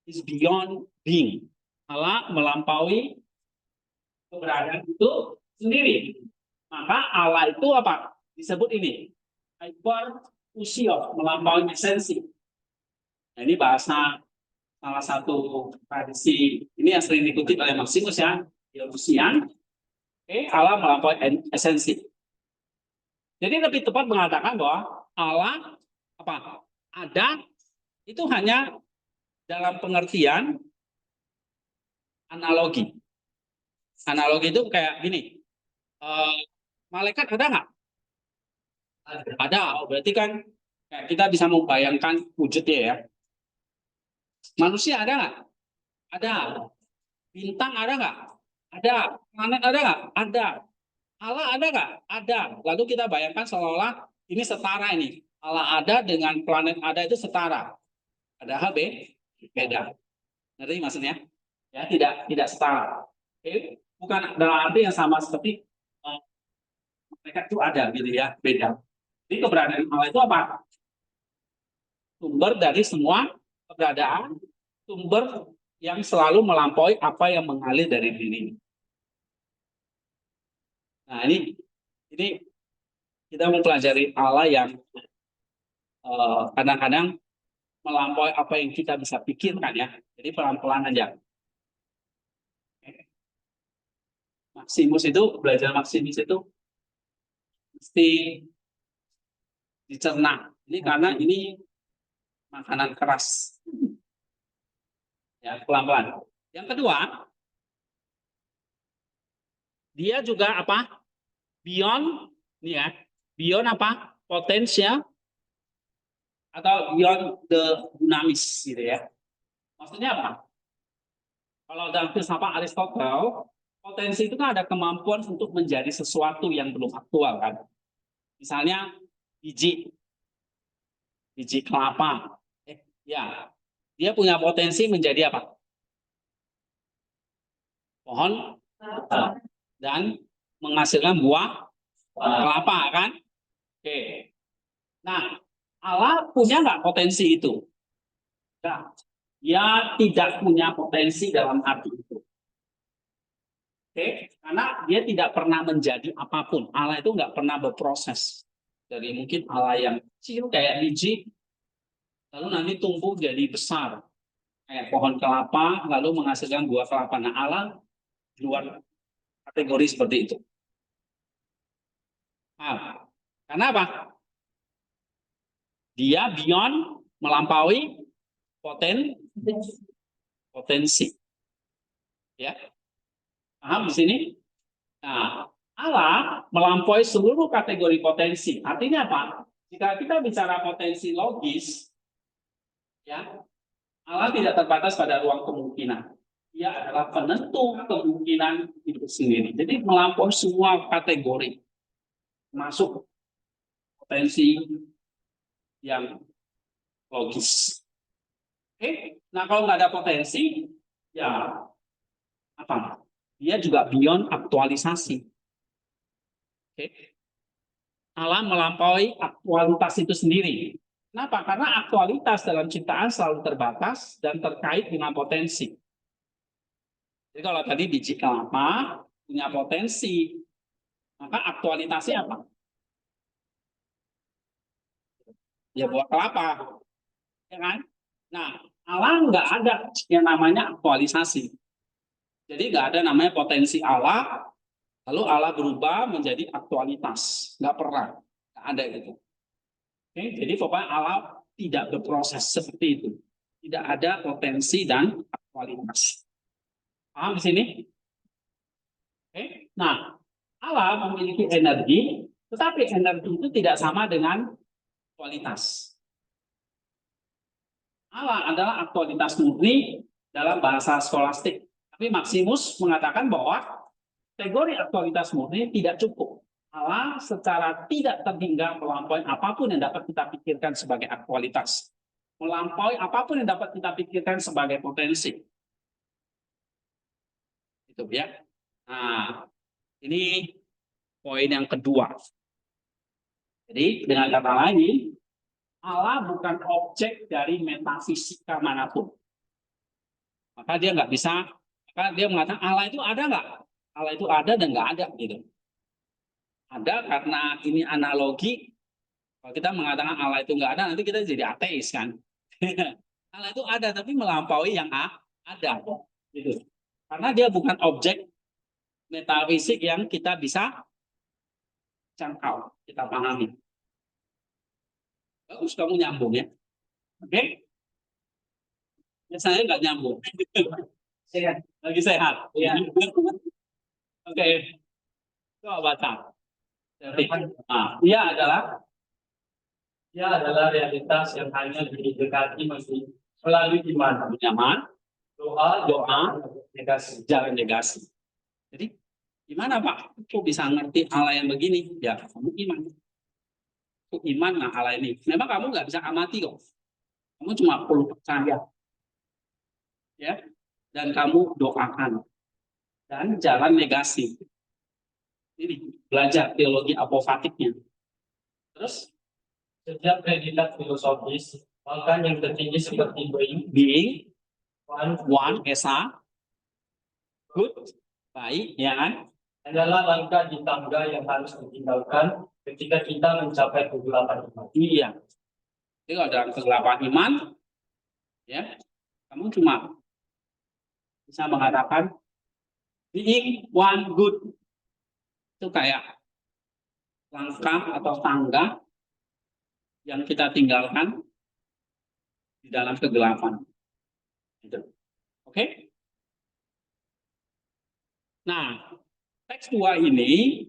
is beyond being. Allah melampaui keberadaan itu sendiri. Maka Allah itu apa? Disebut ini hyperusia, melampaui esensi. Nah, ini bahasa salah satu tradisi ini yang sering dikutip oleh Maximus ya, Dionysian. Allah melampaui esensi. Jadi lebih tepat mengatakan bahwa Allah apa? Ada itu hanya dalam pengertian analogi. Analogi itu kayak gini. Malaikat ada nggak? Ada. Oh, berarti kan kayak kita bisa membayangkan wujudnya ya. Manusia ada nggak? Ada. Bintang ada nggak? Ada. Planet ada nggak? Ada. Allah ada nggak? Ada. Lalu kita bayangkan seolah-olah ini setara ini. Allah ada dengan planet ada itu setara. Padahal beda. Ngerti maksudnya? Ya, tidak setara. Oke? Bukan dalam arti yang sama seperti mereka itu ada gitu ya, beda. Jadi keberadaan Allah itu apa? Sumber dari semua keberadaan, sumber yang selalu melampaui apa yang mengalir dari diri. Nah, ini kita mempelajari Allah yang kadang-kadang melampaui apa yang kita bisa pikirkan ya. Jadi pelan-pelan aja. Maximus itu, belajar Maximus itu mesti dicerna. Ini karena ini makanan keras. Ya, pelan-pelan. Yang kedua, dia juga apa? Beyond, nih ya, beyond apa? Potensial atau beyond the dinamis gitu ya. Maksudnya apa? Kalau dalam filsafat Aristotle, potensi itu kan ada kemampuan untuk menjadi sesuatu yang belum aktual kan. Misalnya biji kelapa. Ya, dia punya potensi menjadi apa? Pohon dan menghasilkan buah kelapa kan? Oke. Nah, Allah punya nggak potensi itu? Nah, dia tidak punya potensi dalam arti itu. Oke, karena dia tidak pernah menjadi apapun. Allah itu nggak pernah berproses. Dari mungkin Allah yang kecil kayak biji, lalu nanti tumbuh jadi besar. Kayak pohon kelapa, lalu menghasilkan buah kelapa. Nah, Allah di luar kategori seperti itu. Nah, karena apa? Dia beyond, melampaui potensi. Ya, paham di sini? Nah, Allah melampaui seluruh kategori potensi. Artinya apa? Jika kita bicara potensi logis, ya, Allah tidak terbatas pada ruang kemungkinan. Dia adalah penentu kemungkinan itu sendiri. Jadi melampaui semua kategori, masuk potensi yang logis. Oke, nah kalau nggak ada potensi, ya apa? Dia juga beyond aktualisasi. Oke, Allah melampaui aktualitas itu sendiri. Kenapa? Karena aktualitas dalam ciptaan selalu terbatas dan terkait dengan potensi. Jadi kalau tadi biji kelapa punya potensi, maka aktualitasnya apa? Ya buah kelapa, ya kan? Nah, Allah nggak ada yang namanya aktualisasi. Jadi nggak ada namanya potensi Allah, lalu Allah berubah menjadi aktualitas. Nggak pernah, nggak ada gitu. Oke, jadi pokoknya Allah tidak berproses seperti itu. Tidak ada potensi dan aktualitas. Paham di sini? Oke. Nah, Allah memiliki energi, tetapi energi itu tidak sama dengan kualitas. Allah adalah aktualitas murni dalam bahasa skolastik. Tapi Maximus mengatakan bahwa kategori aktualitas murni tidak cukup. Allah secara tidak terhingga melampaui apapun yang dapat kita pikirkan sebagai aktualitas. Melampaui apapun yang dapat kita pikirkan sebagai potensi. Itu ya. Nah, ini poin yang kedua. Jadi dengan kata lain, Allah bukan objek dari metafisika manapun. Maka dia nggak bisa, maka dia mengatakan Allah itu ada nggak? Allah itu ada dan nggak ada gitu. Ada karena ini analogi. Kalau kita mengatakan Allah itu nggak ada, nanti kita jadi ateis kan. Allah itu ada tapi melampaui yang ada gitu. Karena dia bukan objek metafisik yang kita bisa jangkau, kita pahami. Bagus kamu nyambung ya. Oke? Biasanya nggak nyambung. Sehat. Lagi sehat. Ya. Oke. Coba baca. Ia adalah realitas yang hanya didekati melalui iman, nyaman, doa, negasi. jalan negasi. Jadi gimana Pak? Kok bisa ngerti Allah yang begini? Ya kamu iman. Kok iman nah Allah ini? Memang kamu nggak bisa amati kok. Kamu cuma perlu percaya. Ya, dan kamu doakan dan jalan negasi. Ini belajar teologi apofatiknya. Terus Setiap predikat filosofis, bahkan yang tertinggi seperti being, one, esa, good, baik, ya kan? Adalah langkah di tangga yang harus ditinggalkan ketika kita mencapai kegelapan iman. Iya. Jadi kalau dalam kegelapan iman, ya, kamu cuma bisa mengatakan being one good. Itu kayak langkah atau tangga yang kita tinggalkan di dalam kegelapan. Gitu. Oke? Nah, teks 2 ini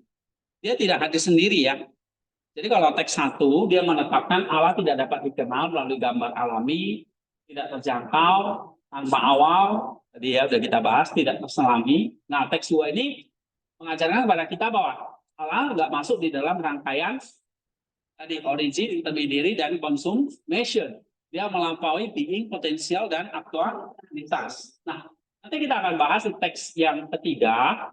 dia tidak hadir sendiri ya. Jadi kalau teks 1 dia menetapkan Allah tidak dapat dikenal melalui gambar alami, tidak terjangkau, tanpa awal, tadi ya sudah kita bahas, tidak terselami. Nah, teks 2 ini mengajarkan kepada kita bahwa Allah nggak masuk di dalam rangkaian tadi origin, intermediary, dan consummation. Dia melampaui being, potensial, dan aktualitas. Nah, nanti kita akan bahas di teks yang ketiga,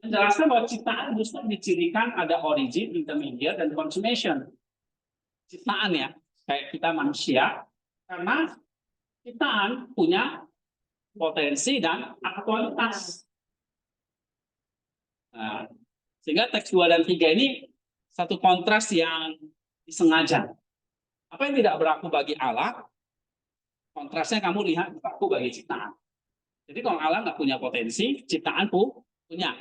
menjelaskan bahwa ciptaan justru dicirikan ada origin, intermediate, dan consummation. Ciptaan ya, kayak kita manusia, karena ciptaan punya potensi dan aktualitas. Nah, sehingga teks 2 dan 3 ini satu kontras yang disengaja. Apa yang tidak berlaku bagi Allah, kontrasnya kamu lihat berlaku bagi ciptaan. Jadi kalau Allah nggak punya potensi, ciptaan punya.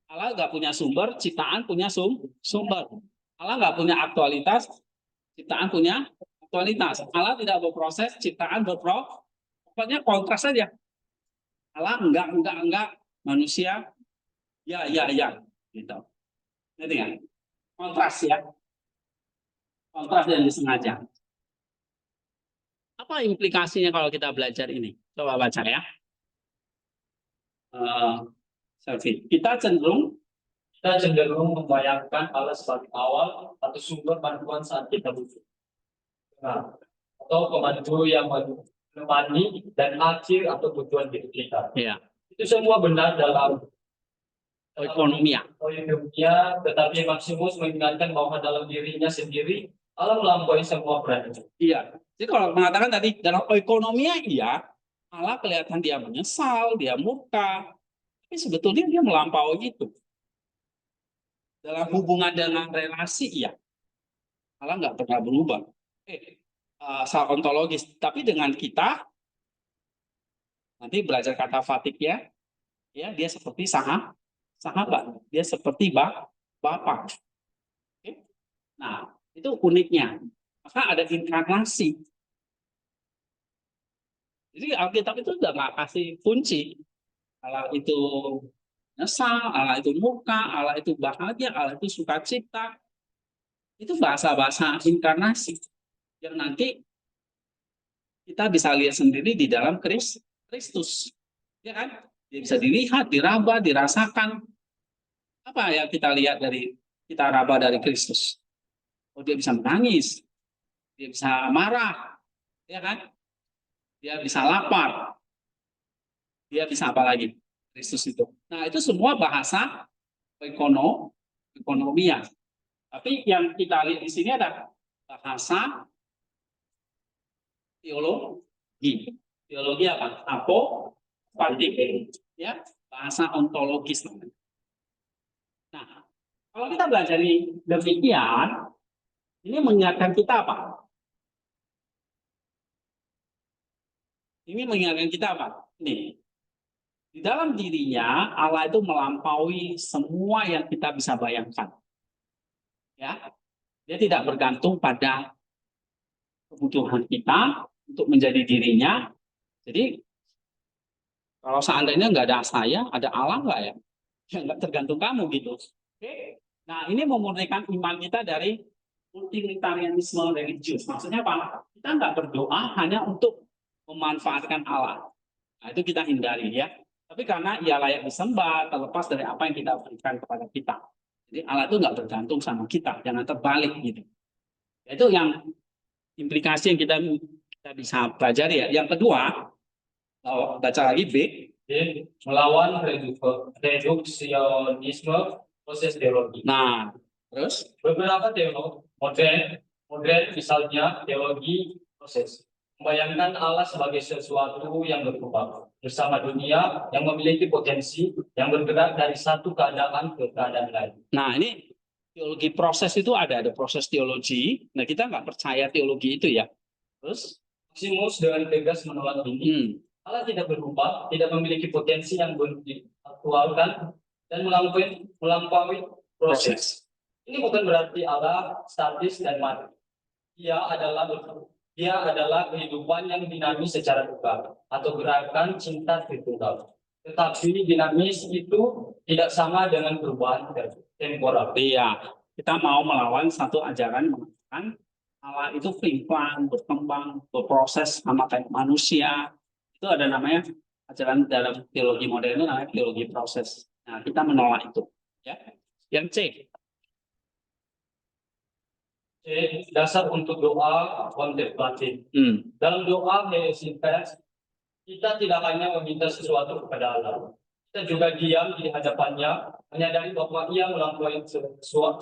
Allah nggak punya sumber, ciptaan punya sumber. Allah nggak punya aktualitas, ciptaan punya aktualitas. Allah tidak berproses, ciptaan berproses. Pokoknya kontras saja. Allah enggak, manusia ya, gitu. Ngerti nggak? Kontras ya. Kontras yang disengaja. Apa implikasinya kalau kita belajar ini? Coba baca ya. Kita cenderung membayangkan Allah sebagai awal atau sumber bantuan saat kita butuh. Nah, atau pemandu yang menemani dan akhir atau tujuan hidup kita. Ya. Itu semua benar dalam Oikonomia. Oikonomia, tetapi Maximus mengingatkan bahwa dalam dirinya sendiri Allah melampaui semua peran. Iya. Jadi kalau mengatakan tadi dalam oikonomia iya, Allah kelihatan dia menyesal, dia murka, tapi sebetulnya dia melampaui itu. Dalam hubungan dengan relasi iya, Allah nggak pernah berubah. Secara ontologis, tapi dengan kita nanti belajar kata fatiknya, ya dia seperti sahabat, dia seperti bapak. Oke? Nah, itu uniknya. Maka ada inkarnasi. Jadi Alkitab itu udah nggak kasih kunci. Allah itu nyesal, Allah itu murka, Allah itu bahagia, Allah itu sukacita. Itu bahasa-bahasa inkarnasi yang nanti kita bisa lihat sendiri di dalam Kristus. Ya kan? Dia bisa dilihat, diraba, dirasakan. Apa yang kita lihat dari kita raba dari Kristus? Oh, dia bisa menangis, dia bisa marah, ya kan? Dia bisa lapar, dia bisa apa lagi? Kristus itu. Nah, itu semua bahasa ekonomia. Tapi yang kita lihat di sini ada bahasa teologi. Teologi apa? Apofatik, ya, bahasa ontologis. Nah, kalau kita belajar demikian, ini mengingatkan kita apa? Ini mengingatkan kita apa? Nih, di dalam dirinya Allah itu melampaui semua yang kita bisa bayangkan. Ya, dia tidak bergantung pada kebutuhan kita untuk menjadi dirinya. Jadi kalau seandainya nggak ada saya, ada Allah nggak ya? Ya nggak tergantung kamu gitu. Oke. Nah ini memurnikan iman kita dari utilitarianisme religius. Maksudnya apa? Kita nggak berdoa hanya untuk memanfaatkan Allah. Nah itu kita hindari ya. Tapi karena ia layak disembah, terlepas dari apa yang kita berikan kepada kita. Jadi Allah itu nggak bergantung sama kita, jangan terbalik gitu. Itu yang implikasi yang kita bisa pelajari ya. Yang kedua, baca lagi B. Melawan reduksionisme proses teologi. Nah, terus beberapa teolog modern misalnya teologi proses membayangkan Allah sebagai sesuatu yang berubah bersama dunia yang memiliki potensi yang bergerak dari satu keadaan ke keadaan lain. Nah, ini teologi proses itu ada proses teologi. Nah, kita nggak percaya teologi itu ya. Terus Maximus dengan tegas menolak ini. Allah tidak berubah, tidak memiliki potensi yang belum diaktualkan dan melampaui proses. Ini bukan berarti Allah statis dan mati. Dia adalah kehidupan yang dinamis secara tunggal atau gerakan cinta tritunggal. Tetapi dinamis itu tidak sama dengan perubahan temporal. Iya, kita mau melawan satu ajaran mengatakan Allah itu pelan-pelan berkembang, berproses sama kayak manusia. Itu ada namanya ajaran dalam teologi modern itu namanya teologi proses. Nah, kita menolak itu. Ya. Yang C. Dasar untuk doa kontemplatif. Dalam doa Hesychastos, kita tidak hanya meminta sesuatu kepada Allah. Kita juga diam di hadapannya, menyadari bahwa Ia melampaui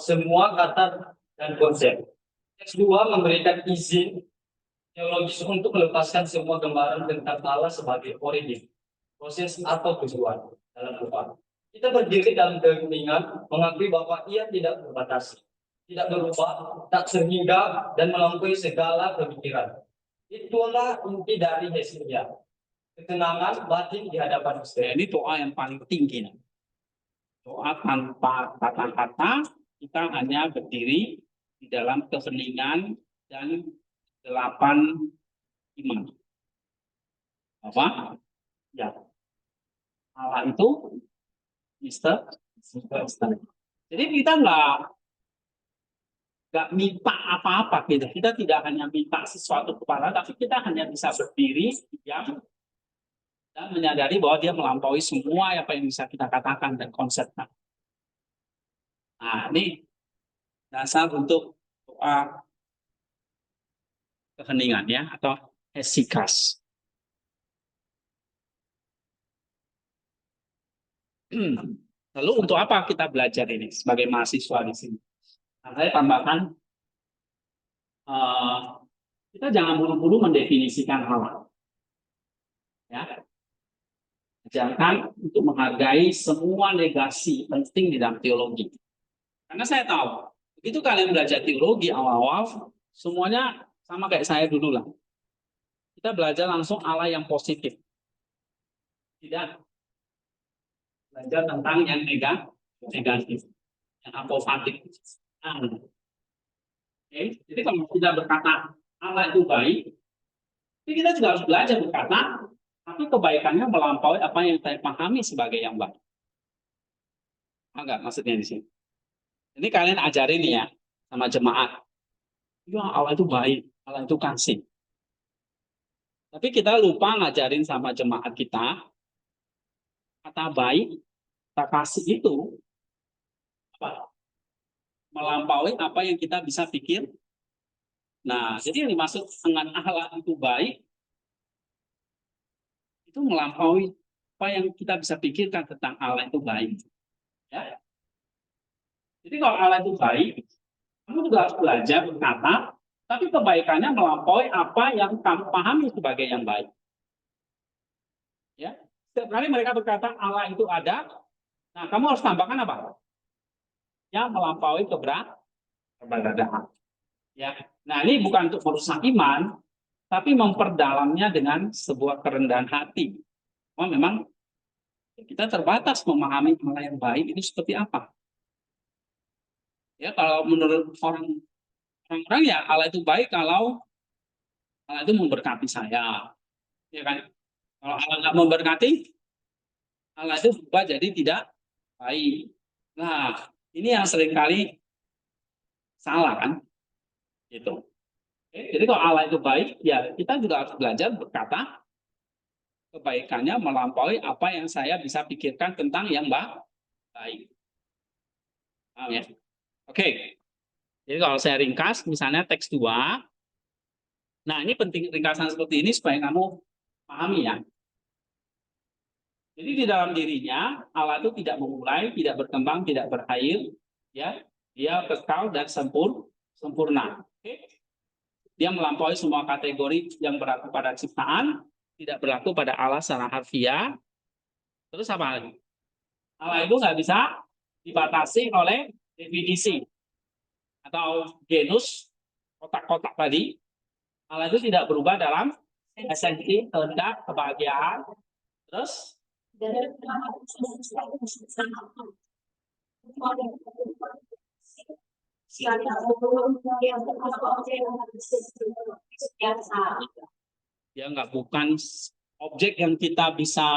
semua kata dan konsep. Teks 2 memberikan izin teologis untuk melepaskan semua gambaran tentang Allah sebagai origin, proses atau tujuan dalam doa. Kita berdiri dalam keheningan, mengakui bahwa Ia tidak berbatasi, tidak berubah, tak sehingga dan melampaui segala pemikiran. Itulah inti dari Hesychastos. Ketenangan batin di hadapan Gusti. Ini doa yang paling tinggi. Doa tanpa kata-kata, kita hanya berdiri di dalam keheningan dan 8 iman. Apa? Ya. Allah itu Mister. Jadi kita nggak minta apa-apa gitu. Kita tidak hanya minta sesuatu kepada, tapi kita hanya bisa berdiri diam dan menyadari bahwa dia melampaui semua apa yang bisa kita katakan dan konsepnya. Nah, ini dasar untuk doa keheningan ya, atau hesychastos. Lalu untuk apa kita belajar ini sebagai mahasiswa di sini? Nah, saya tambahkan, kita jangan buru-buru mendefinisikan hal. Ya, ajarkan untuk menghargai semua legasi penting di dalam teologi. Karena saya tahu, begitu kalian belajar teologi awal-awal, semuanya sama kayak saya dulu lah. Kita belajar langsung Allah yang positif. Tidak belajar tentang yang negatif, yang apofatik. Nah, okay. Jadi kalau kita berkata Allah itu baik, kita juga harus belajar berkata, tapi kebaikannya melampaui apa yang saya pahami sebagai yang baik. Enggak, maksudnya di sini. Ini kalian ajarin nih ya sama jemaat. Ya Allah itu baik, Allah itu kasih. Tapi kita lupa ngajarin sama jemaat kita, kata baik, kata kasih itu apa? Melampaui apa yang kita bisa pikir. Nah, jadi yang dimaksud dengan Allah itu baik, itu melampaui apa yang kita bisa pikirkan tentang Allah itu baik. Ya. Jadi kalau Allah itu baik, kamu juga harus belajar berkata, tapi kebaikannya melampaui apa yang kamu pahami sebagai yang baik. Ya, setiap kali mereka berkata Allah itu ada, nah kamu harus tambahkan apa? Yang melampaui keberadaan. Ya, nah ini bukan untuk merusak iman, tapi memperdalamnya dengan sebuah kerendahan hati. Oh, memang kita terbatas memahami Allah yang baik itu seperti apa. Ya, kalau menurut orang-orang ya Allah itu baik kalau Allah itu memberkati saya, ya kan? Kalau Allah nggak memberkati, Allah itu berubah jadi tidak baik. Nah, ini yang seringkali salah kan? Gitu. Jadi kalau Allah itu baik, ya kita juga harus belajar berkata kebaikannya melampaui apa yang saya bisa pikirkan tentang yang baik. Paham ya? Oke. Jadi kalau saya ringkas, misalnya teks 2. Nah, ini penting ringkasan seperti ini supaya kamu pahami ya. Jadi di dalam dirinya Allah itu tidak memulai, tidak berkembang, tidak berakhir, ya. Dia kekal dan sempurna. Oke. Dia melampaui semua kategori yang berlaku pada ciptaan, tidak berlaku pada Allah secara harfiah. Terus apa lagi? Allah itu nggak bisa dibatasi oleh definisi atau genus kotak-kotak tadi. Allah itu tidak berubah dalam esensi, kehendak, kebahagiaan. Terus dia nggak bukan objek yang kita bisa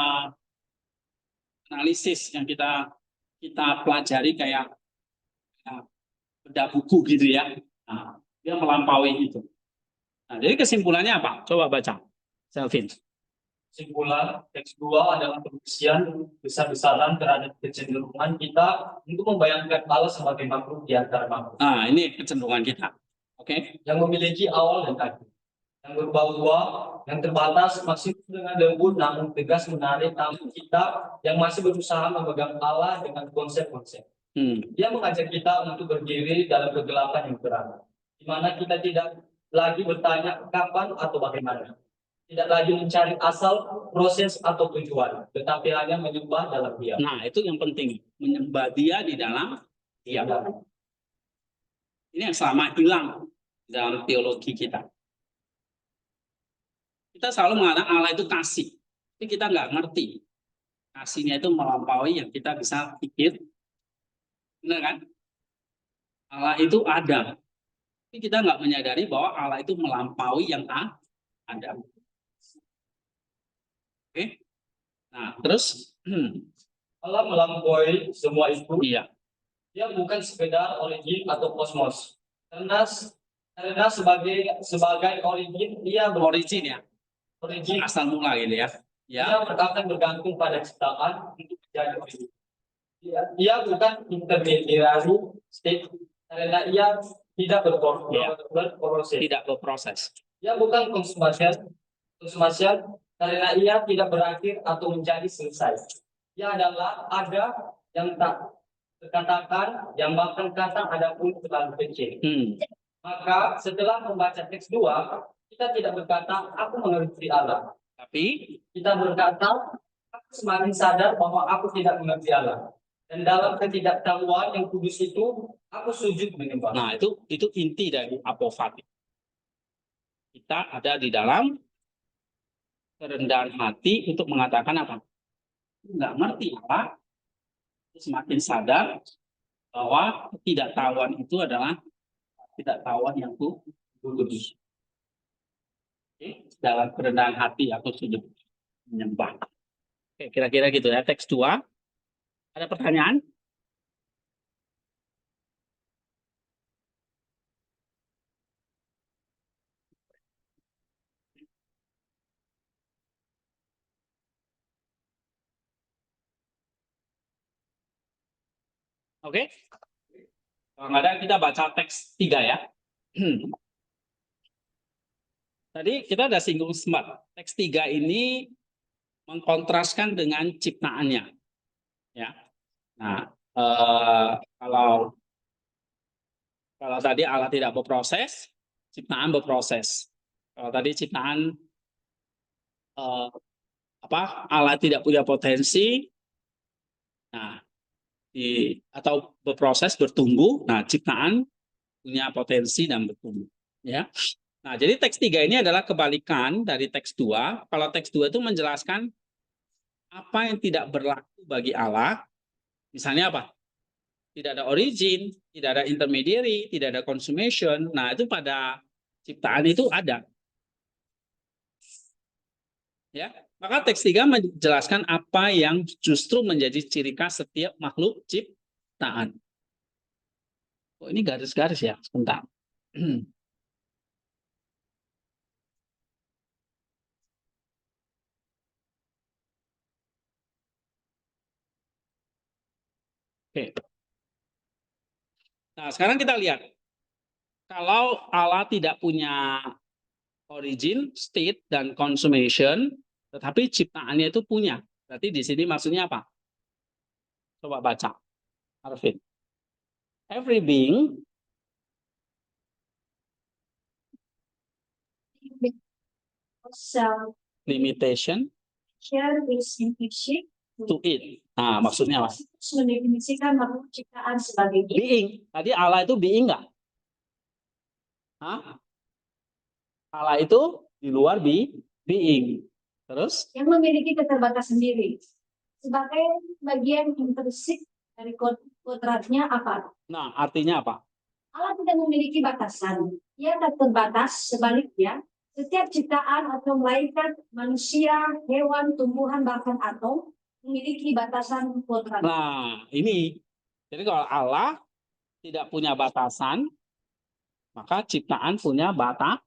analisis, yang kita pelajari kayak benda buku gitu ya. Nah, dia melampaui itu. Nah, jadi kesimpulannya apa? Coba baca, Selvin. Kesimpulan teks 2 adalah pembuktian besar-besaran terhadap kecenderungan kita untuk membayangkan Allah sebagai makhluk di antara makhluk. Nah, ini kecenderungan kita. Oke. Yang memiliki awal dan akhir. Yang berubah-ubah, yang terbatas, masih dengan lembut namun tegas menarik tamu kita yang masih berusaha memegang Allah dengan konsep-konsep. Dia mengajak kita untuk berdiri dalam kegelapan yang terang, di mana kita tidak lagi bertanya kapan atau bagaimana. Tidak lagi mencari asal, proses, atau tujuan, tetapi hanya menyembah dalam Dia. Nah, itu yang penting. Menyembah Dia di dalam Dia. Ini yang selama hilang dalam teologi kita. Kita selalu mengatakan Allah itu kasih. Tapi kita nggak ngerti. Kasihnya itu melampaui yang kita bisa pikir. Benar kan? Allah itu ada. Tapi kita nggak menyadari bahwa Allah itu melampaui yang ada. Oke. Nah, terus Allah melampaui semua itu. Iya. Dia bukan sekedar origin atau kosmos. Karena sebagai origin, dia origin ya. Origin asal mula gitu ya. Dia akan bergantung pada ciptaan untuk menjadi origin. Dia bukan intermediary state karena ia tidak berproses. Tidak berproses. Dia bukan konsumasi karena ia tidak berakhir atau menjadi selesai. Dia adalah ada yang tak terkatakan, yang bahkan kata ada pun terlalu kecil. Maka setelah membaca teks 2, kita tidak berkata, aku mengerti Allah. Tapi kita berkata, aku semakin sadar bahwa aku tidak mengerti Allah. Dan dalam ketidaktahuan yang kudus itu, aku sujud menyembah. Nah, itu inti dari apofatik. Kita ada di dalam kerendahan hati untuk mengatakan apa? Nggak ngerti apa, semakin sadar bahwa ketidaktahuan itu adalah ketidaktahuan yang kudus. Oke, dalam kerendahan hati aku sujud menyembah. Oke, kira-kira gitu ya, teks 2. Ada pertanyaan? Oke. Kalau nggak ada, kita baca teks 3 ya. Tadi kita ada singgung sempat. Teks 3 ini mengkontraskan dengan ciptaannya. Ya. Nah, kalau tadi Allah tidak berproses, ciptaan berproses. Kalau tadi ciptaan Allah tidak punya potensi, nah atau berproses bertumbuh, nah ciptaan punya potensi dan bertumbuh. Ya. Nah, jadi teks 3 ini adalah kebalikan dari teks 2. Kalau teks 2 itu menjelaskan apa yang tidak berlaku bagi Allah. Misalnya apa? Tidak ada origin, tidak ada intermediary, tidak ada consummation. Nah, itu pada ciptaan itu ada. Ya, maka teks 3 menjelaskan apa yang justru menjadi ciri khas setiap makhluk ciptaan. Oh, ini garis-garis ya, sebentar. Oke. Nah, sekarang kita lihat. Kalau Allah tidak punya origin, state, dan consummation, tetapi ciptaannya itu punya. Berarti di sini maksudnya apa? Coba baca, Arvin. Every being self limitation share is implicit to it. Nah, maksudnya apa? mendefinisikan makhluk ciptaan sebagai Being. Tadi Allah itu being nggak? Hah? Allah itu di luar being. Terus? yang memiliki keterbatasan diri sebagai bagian intrinsik dari kodratnya apa? Nah, artinya apa? Allah tidak memiliki batasan. Ia tak terbatas, sebaliknya setiap ciptaan atau malaikat, manusia, hewan, tumbuhan, bahkan atom memiliki batasan kodrat. Nah, ini. Jadi kalau Allah tidak punya batasan, maka ciptaan punya batas.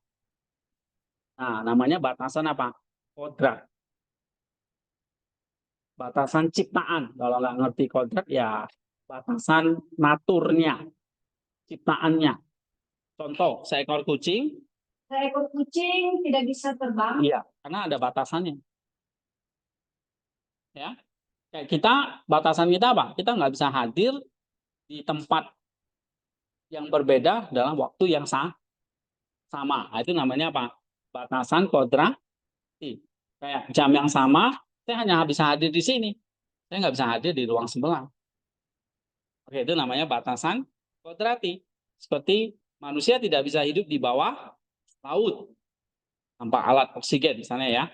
Nah, namanya batasan apa? Kodrat. Batasan ciptaan. Kalau nggak ngerti kodrat, ya batasan naturnya, ciptaannya. Contoh, seekor kucing. Seekor kucing tidak bisa terbang. Iya, karena ada batasannya. Ya, kayak kita, batasan kita apa? Kita nggak bisa hadir di tempat yang berbeda dalam waktu yang sama. Nah, itu namanya apa? Batasan kodrati. Kayak jam yang sama, saya hanya bisa hadir di sini. Saya nggak bisa hadir di ruang sebelah. Oke, itu namanya batasan kodrati. Seperti manusia tidak bisa hidup di bawah laut tanpa alat oksigen misalnya ya.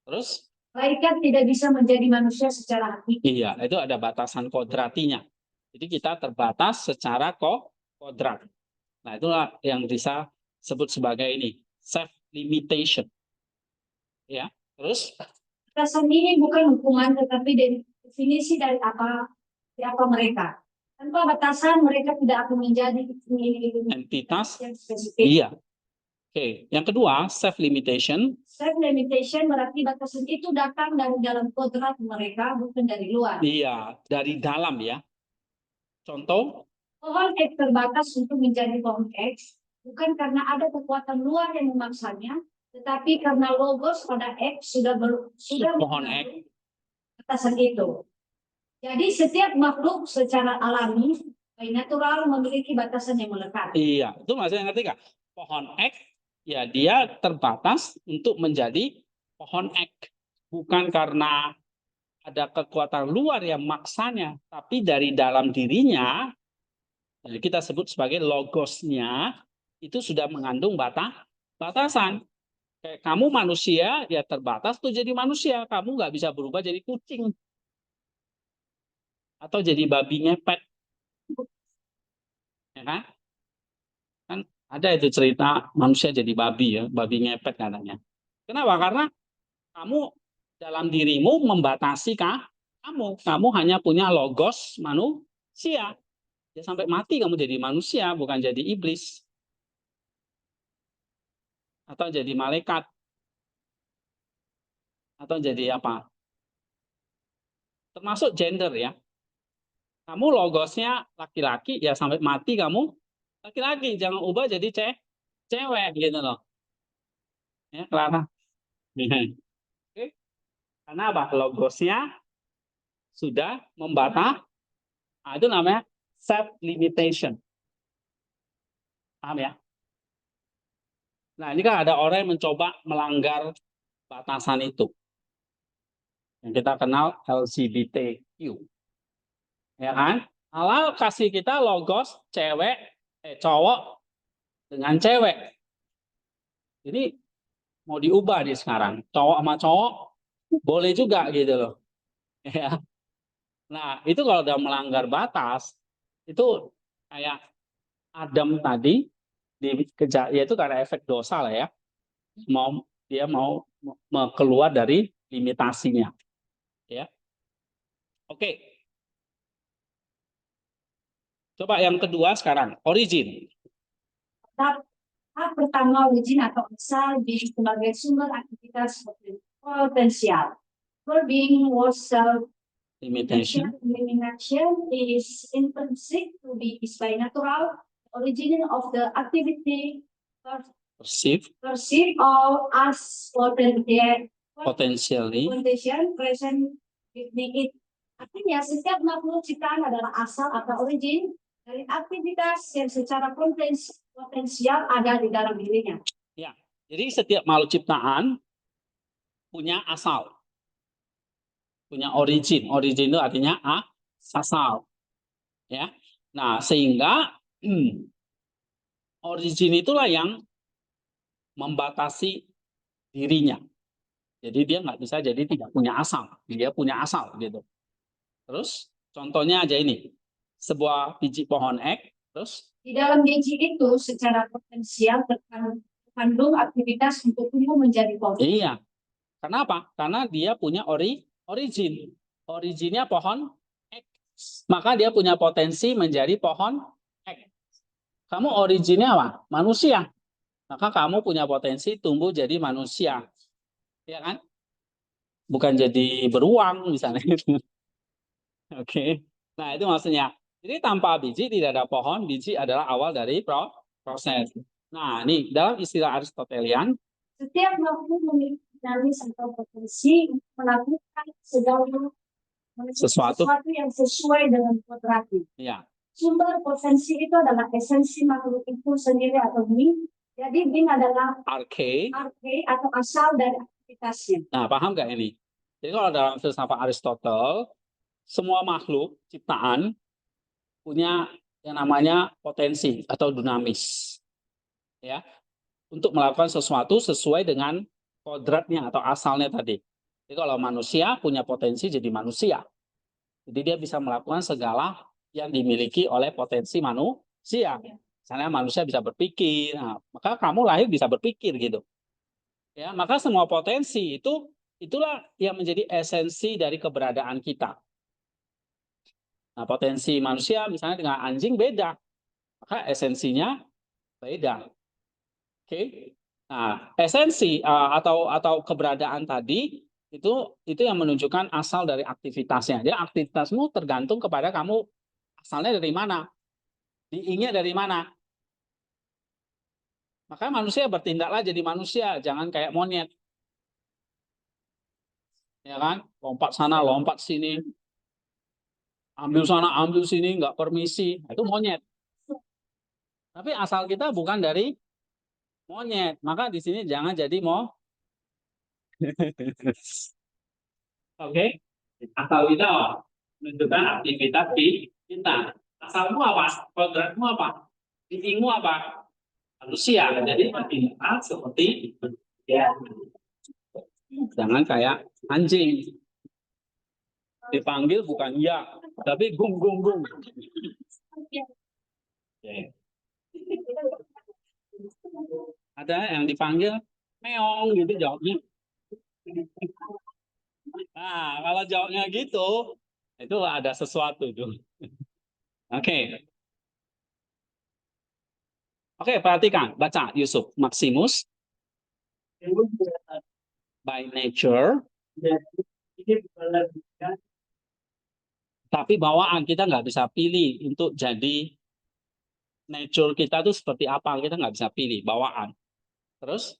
Terus? Malaikat tidak bisa menjadi manusia secara hakiki. Iya, itu ada batasan kodratinya. Jadi kita terbatas secara kodrat. Nah, itulah yang bisa sebut sebagai ini, self limitation. Ya, terus? Batasan ini bukan hukuman, tetapi definisi dari apa mereka. Tanpa batasan mereka tidak akan menjadi entitas yang spesifik. Iya. Oke, yang kedua, self limitation. Self limitation berarti batasan itu datang dari dalam kodrat mereka, bukan dari luar. Iya, dari dalam ya. Contoh? Pohon X terbatas untuk menjadi pohon X, bukan karena ada kekuatan luar yang memaksanya, tetapi karena logos pada X sudah pohon X. batasan itu. Jadi setiap makhluk secara alami, by natural memiliki batasan yang melekat. Iya, itu maksudnya ngerti nggak? Pohon ek, ya dia terbatas untuk menjadi pohon ek. Bukan karena ada kekuatan luar yang maksanya, tapi dari dalam dirinya, kita sebut sebagai logosnya, itu sudah mengandung batasan. Kayak kamu manusia, ya terbatas tuh jadi manusia. Kamu nggak bisa berubah jadi kucing. Atau jadi babi ngepet. Ya kan? Kan ada itu cerita manusia jadi babi ya, babi ngepet katanya. Kenapa? Karena kamu dalam dirimu membatasi kamu. Kamu hanya punya logos manusia. Ya sampai mati kamu jadi manusia, bukan jadi iblis. Atau jadi malaikat. Atau jadi apa? Termasuk gender ya. Kamu logosnya laki-laki, ya sampai mati kamu laki-laki. Jangan ubah jadi cewek gitu loh. Ya, Clara. Oke. Karena apa? Logosnya sudah membatasi. Nah, itu namanya self limitation. Paham ya? Nah, ini kan ada orang yang mencoba melanggar batasan itu. Yang kita kenal LGBTQ. Ya kan? Allah kasih kita logos cowok dengan cewek. Jadi mau diubah nih sekarang. Cowok sama cowok boleh juga gitu loh. Ya. Nah, itu kalau udah melanggar batas, itu kayak Adam tadi yaitu karena efek dosa lah ya. Dia mau keluar dari limitasinya. Ya. Oke. Coba yang kedua sekarang, origin. Tahap pertama origin atau asal sebagai sumber aktivitas potensial. For being was self Limitation. elimination is intrinsic to be is by natural origin of the activity perceived of as potentially present within it. Artinya setiap makhluk ciptaan adalah asal atau origin dari aktivitas yang secara potensial ada di dalam dirinya. Ya, jadi setiap makhluk ciptaan punya asal, punya origin. Origin itu artinya asal. Ya, nah sehingga origin itulah yang membatasi dirinya. Jadi dia nggak bisa jadi tidak punya asal. Dia punya asal gitu. Terus contohnya aja ini. Sebuah biji pohon ek. Terus di dalam biji itu secara potensial terkandung aktivitas untuk tumbuh menjadi pohon. Iya. Kenapa? Karena dia punya origin. Originnya pohon ek. Maka dia punya potensi menjadi pohon ek. Kamu originnya apa? Manusia. Maka kamu punya potensi tumbuh jadi manusia. Ya kan? Bukan jadi beruang misalnya. Oke. Nah, itu maksudnya. Jadi tanpa biji tidak ada pohon, biji adalah awal dari proses. Nah, ini dalam istilah Aristotelian, setiap makhluk memiliki dinamis atau potensi melakukan segala sesuatu yang sesuai dengan kodratnya. Ya. Sumber potensi itu adalah esensi makhluk itu sendiri atau being. Jadi being adalah arke atau asal dari aktivitasnya. Nah, paham nggak ini? Jadi kalau dalam filsafat Aristotle, semua makhluk ciptaan punya yang namanya potensi atau dinamis. Ya. Untuk melakukan sesuatu sesuai dengan kodratnya atau asalnya tadi. Jadi kalau manusia punya potensi jadi manusia. Jadi dia bisa melakukan segala yang dimiliki oleh potensi manusia. Misalnya manusia bisa berpikir, nah, maka kamu lahir bisa berpikir gitu. Ya, maka semua potensi itulah yang menjadi esensi dari keberadaan kita. Nah, potensi manusia misalnya dengan anjing beda. Maka esensinya beda. Oke. Nah, esensi atau keberadaan tadi itu yang menunjukkan asal dari aktivitasnya. Jadi aktivitasmu tergantung kepada kamu asalnya dari mana, diingnya dari mana. Maka manusia bertindaklah jadi manusia, jangan kayak monyet. Ya kan? Lompat sana, lompat sini. ambil sana, ambil sini, nggak permisi, itu monyet. Tapi asal kita bukan dari monyet, maka di sini jangan jadi Oke, asal kita menunjukkan aktivitas di kita. Asalmu apa? Kodratmu apa? Biingmu apa? Manusia. Jadi bertindak seperti ya. Jangan kayak anjing. Dipanggil bukan ya, tapi gum gum gum. Oke. Ada yang dipanggil meong gitu jawabnya. Nah, kalau jawabnya gitu, itu ada sesuatu tuh. Oke. Oke, perhatikan, baca Yusuf. Maximus by nature, tapi bawaan kita nggak bisa pilih untuk jadi nature kita tuh seperti apa, kita nggak bisa pilih bawaan. Terus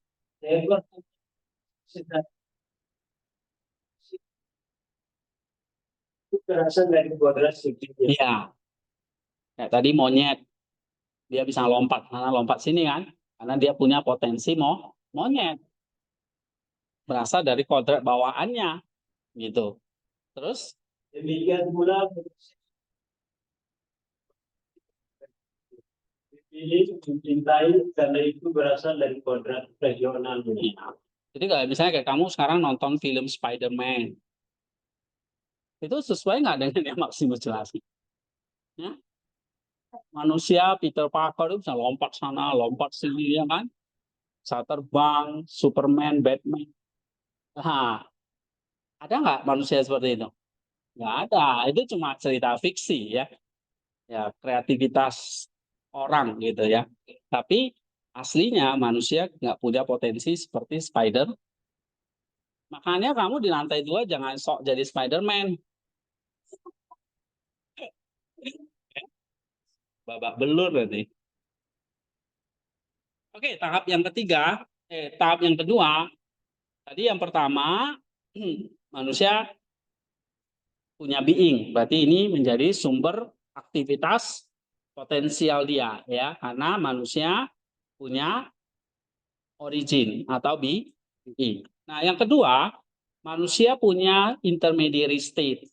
berasal dari kodrat subjektif. iya, kayak tadi monyet, dia bisa lompat sana lompat sini kan, karena dia punya potensi monyet, berasal dari kodrat bawaannya, gitu. Terus Demikian pula dipilih, mencintai, karena itu berasal dari kodrat regional. iya. Jadi kalau misalnya kayak kamu sekarang nonton film Spider-Man, itu sesuai nggak dengan yang Maximus jelasin? Ya? Manusia Peter Parker itu bisa lompat sana, lompat sini, ya kan? Bisa terbang, Superman, Batman. Nah, ada nggak manusia seperti itu? Nggak ada. Itu cuma cerita fiksi ya. Ya, kreativitas orang gitu ya. Tapi aslinya manusia nggak punya potensi seperti Spider. Makanya kamu di lantai 2 jangan sok jadi Spider-Man. Babak belur berarti. Oke, tahap yang kedua, tadi yang pertama manusia punya being, berarti ini menjadi sumber aktivitas potensial dia ya, karena manusia punya origin atau being. Nah, yang kedua, manusia punya intermediary state.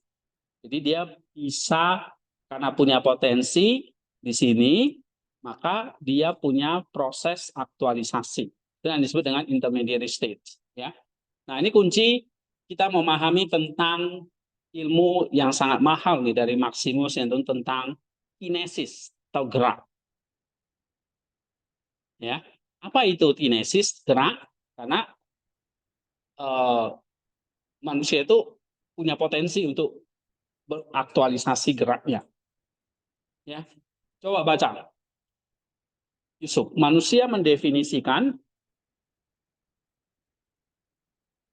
Jadi dia bisa karena punya potensi di sini, maka dia punya proses aktualisasi. Itu yang disebut dengan intermediary state. Ya. Nah, ini kunci kita memahami tentang ilmu yang sangat mahal nih dari Maximus, yaitu tentang kinesis atau gerak. Ya, apa itu kinesis, gerak? Karena manusia itu punya potensi untuk beraktualisasi geraknya. Ya, coba baca. Yusuf, manusia mendefinisikan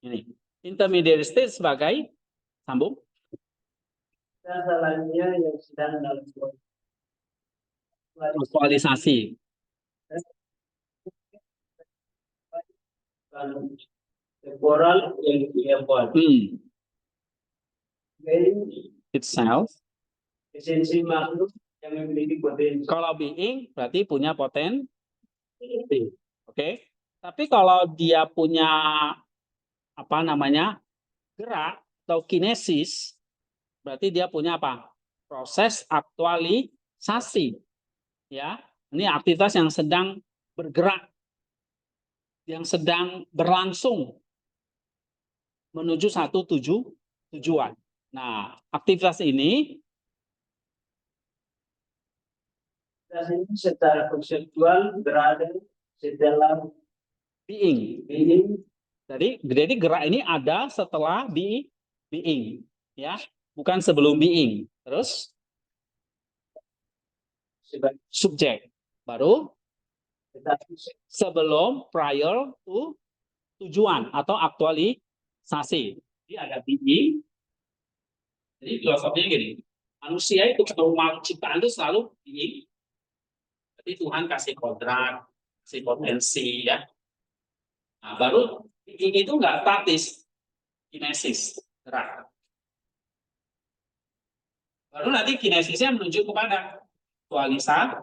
ini intermediate state sebagai sambung Masalahnya yang sedang dalam aktualisasi. Temporal yang diemban. Itself. Esensi makhluk yang memiliki potensi. Kalau being berarti punya potensi. Oke. Tapi kalau dia punya apa namanya gerak atau kinesis, berarti dia punya apa? Proses aktualisasi. Ya, ini aktivitas yang sedang bergerak, yang sedang berlangsung menuju satu tujuan. Nah, aktivitas ini secara konseptual berada setelah being. Jadi gerak ini ada setelah being, ya, bukan sebelum being. Terus subjek, baru sebelum prior to tujuan atau aktualisasi. Jadi ada being. Jadi filosofinya gini, manusia itu normal ciptaan itu selalu being. Jadi Tuhan kasih kodrat, kasih potensi ya. Nah, baru being itu nggak statis, kinesis, gerak. Baru nanti kinesisnya menuju kepada aktualisasi.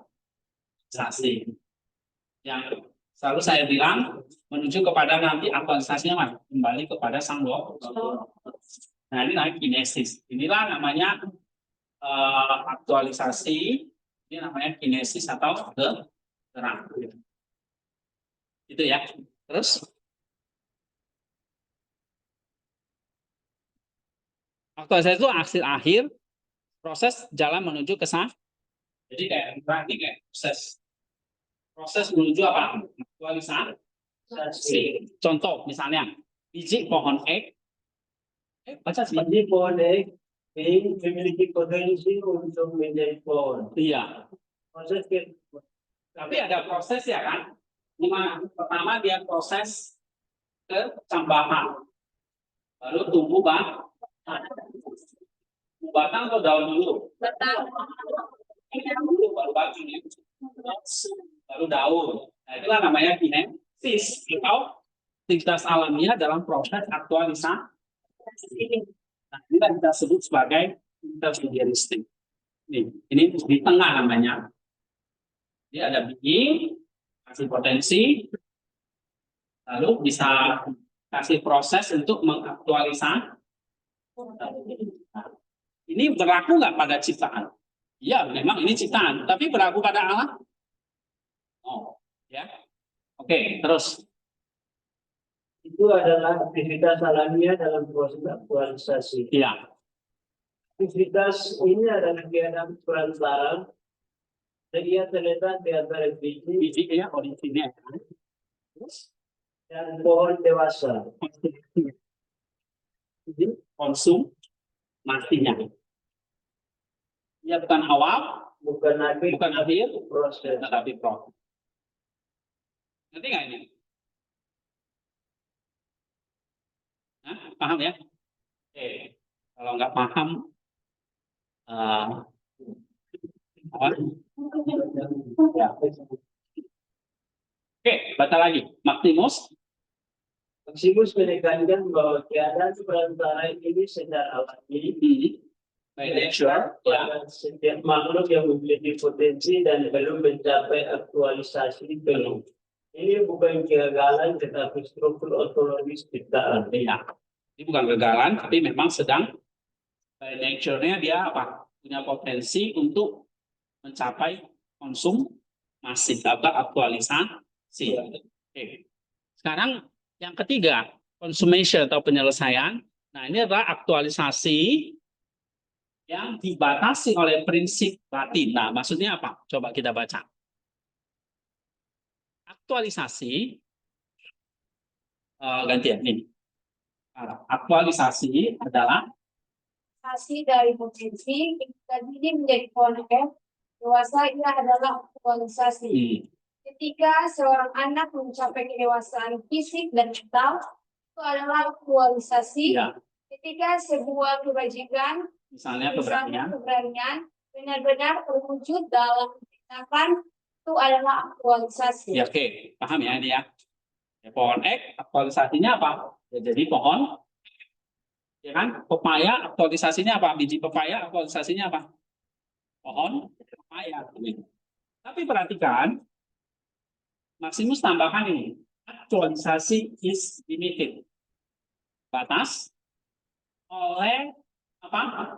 Yang selalu saya bilang menuju kepada nanti aktualisasinya kembali kepada sang logos. Nah, ini namanya kinesis. Inilah namanya aktualisasi. Ini namanya kinesis atau gerak. Itu ya. Terus aktualisasi itu akhir proses jalan menuju ke sana. Jadi berarti kayak proses menuju apa? Aktualisasi. Contoh misalnya biji pohon ek. Baca seperti Biji pohon ek memiliki potensi untuk menjadi pohon. iya. Proses Tapi ada proses ya kan? Gimana? Pertama dia proses ke cambahan. Lalu tumbuh batang atau daun dulu? Batang. Dulu baru batang ya. Baru daun. Nah, itulah namanya kinesis atau aktivitas alamiah dalam proses aktualisasi. Nah, ini kita sebut sebagai intermediaristik. Ini di tengah namanya. Jadi ada biji, kasih potensi, lalu bisa kasih proses untuk mengaktualisasi. Ini berlaku nggak pada ciptaan? Ya, memang ini ciptaan, tapi berlaku pada alam? Oh, ya. Oke, terus. itu adalah aktivitas alamiah dalam proses aktualisasi. Iya. Aktivitas ini adalah keadaan perantara dan ia terletak di antara biji Ya, originnya. dan pohon dewasa. Jadi konsumasinya. Ya, bukan awal, Bukan akhir proses. tetapi proses. Ngerti nggak ini? Hah? Paham ya? Oke. Kalau nggak paham, apa? Oke, baca lagi. Maximus. Maximus menekankan bahwa keadaan perantara ini secara alami By nature, ya. pada setiap makhluk yang memiliki potensi dan belum mencapai aktualisasi penuh. Ini bukan kegagalan tetapi struktur otonomis ciptaan. Ya. Ini bukan kegagalan, tapi memang sedang by nature-nya dia apa? Punya potensi untuk mencapai konsumasi atau aktualisasi. Oke. Sekarang yang ketiga, consummation atau penyelesaian. Nah, ini adalah aktualisasi yang dibatasi oleh prinsip batin. Nah, maksudnya apa? Coba kita baca. Aktualisasi, gantian ini. Aktualisasi adalah Hasil dari potensi dan ini menjadi pohon ek. Dewasa ini adalah aktualisasi. Ketika seorang anak mencapai kedewasaan fisik dan mental, itu adalah aktualisasi. ya, Ketika sebuah kebajikan, misalnya keberanian benar-benar terwujud dalam tindakan, itu adalah aktualisasi. Ya, oke, paham ya ini ya. Pohon ek aktualisasinya apa? Ya, jadi pohon, ya kan? Pepaya aktualisasinya apa? Biji pepaya aktualisasinya apa? Pohon pepaya. Tapi perhatikan, Maximus tambahkan ini, aktualisasi is limited, batas oleh apa?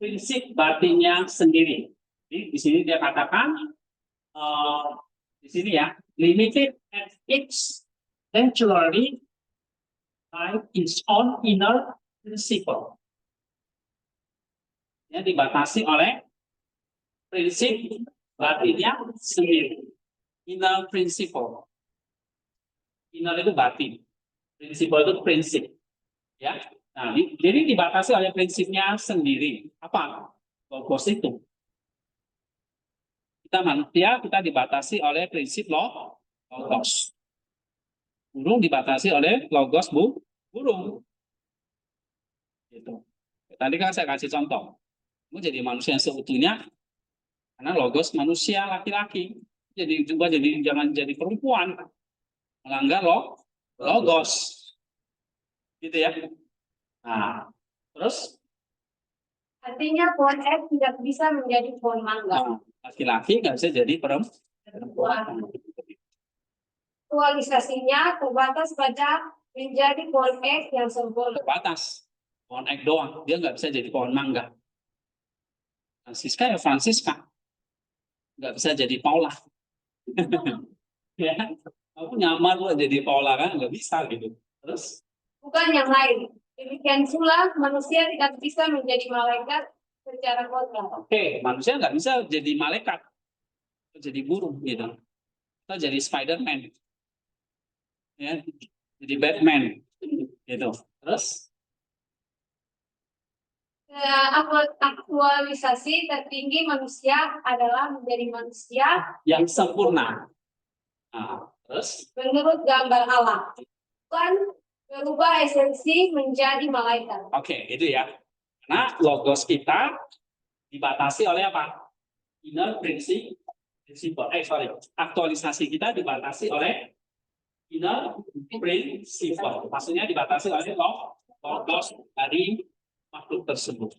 Prinsip batinnya sendiri. Jadi di sini dia katakan di sini ya, limited at its naturally by its own inner principle. Ya, dibatasi oleh prinsip batinnya sendiri. Inner principle. Inner itu batin. Principle itu prinsip. Ya. Nah, jadi dibatasi oleh prinsipnya sendiri. Apa? Logos itu. Kita manusia, kita dibatasi oleh prinsip logos. Burung dibatasi oleh logos burung. Gitu. Tadi kan saya kasih contoh. Kamu jadi manusia yang seutuhnya karena logos manusia laki-laki. Jadi juga jangan jadi perempuan. Melanggar logos. Gitu ya. Nah, terus Artinya pohon ek tidak bisa menjadi pohon mangga. Nah, laki-laki nggak bisa jadi perempuan. Aktualisasinya terbatas pada menjadi pohon ek yang sempurna. Terbatas. Pohon ek doang. Dia nggak bisa jadi pohon mangga. Francisca ya Francisca. Nggak bisa jadi Paula. Ya, aku nyamar lah jadi Paula kan nggak bisa gitu. Terus? Bukan yang lain. Demikian pula manusia tidak bisa menjadi malaikat secara kodrat. Oke, manusia nggak bisa jadi malaikat. Jadi burung gitu. Atau jadi Spider-Man. Ya, jadi Batman. Gitu. Terus? Aktualisasi tertinggi manusia adalah menjadi manusia yang sempurna. Nah, terus? Menurut gambar Allah. Bukan berubah esensi menjadi malaikat. Oke, itu ya. Karena logos kita dibatasi oleh apa? Inner principle. Aktualisasi kita dibatasi oleh inner principle. Maksudnya dibatasi oleh logos dari makhluk tersebut.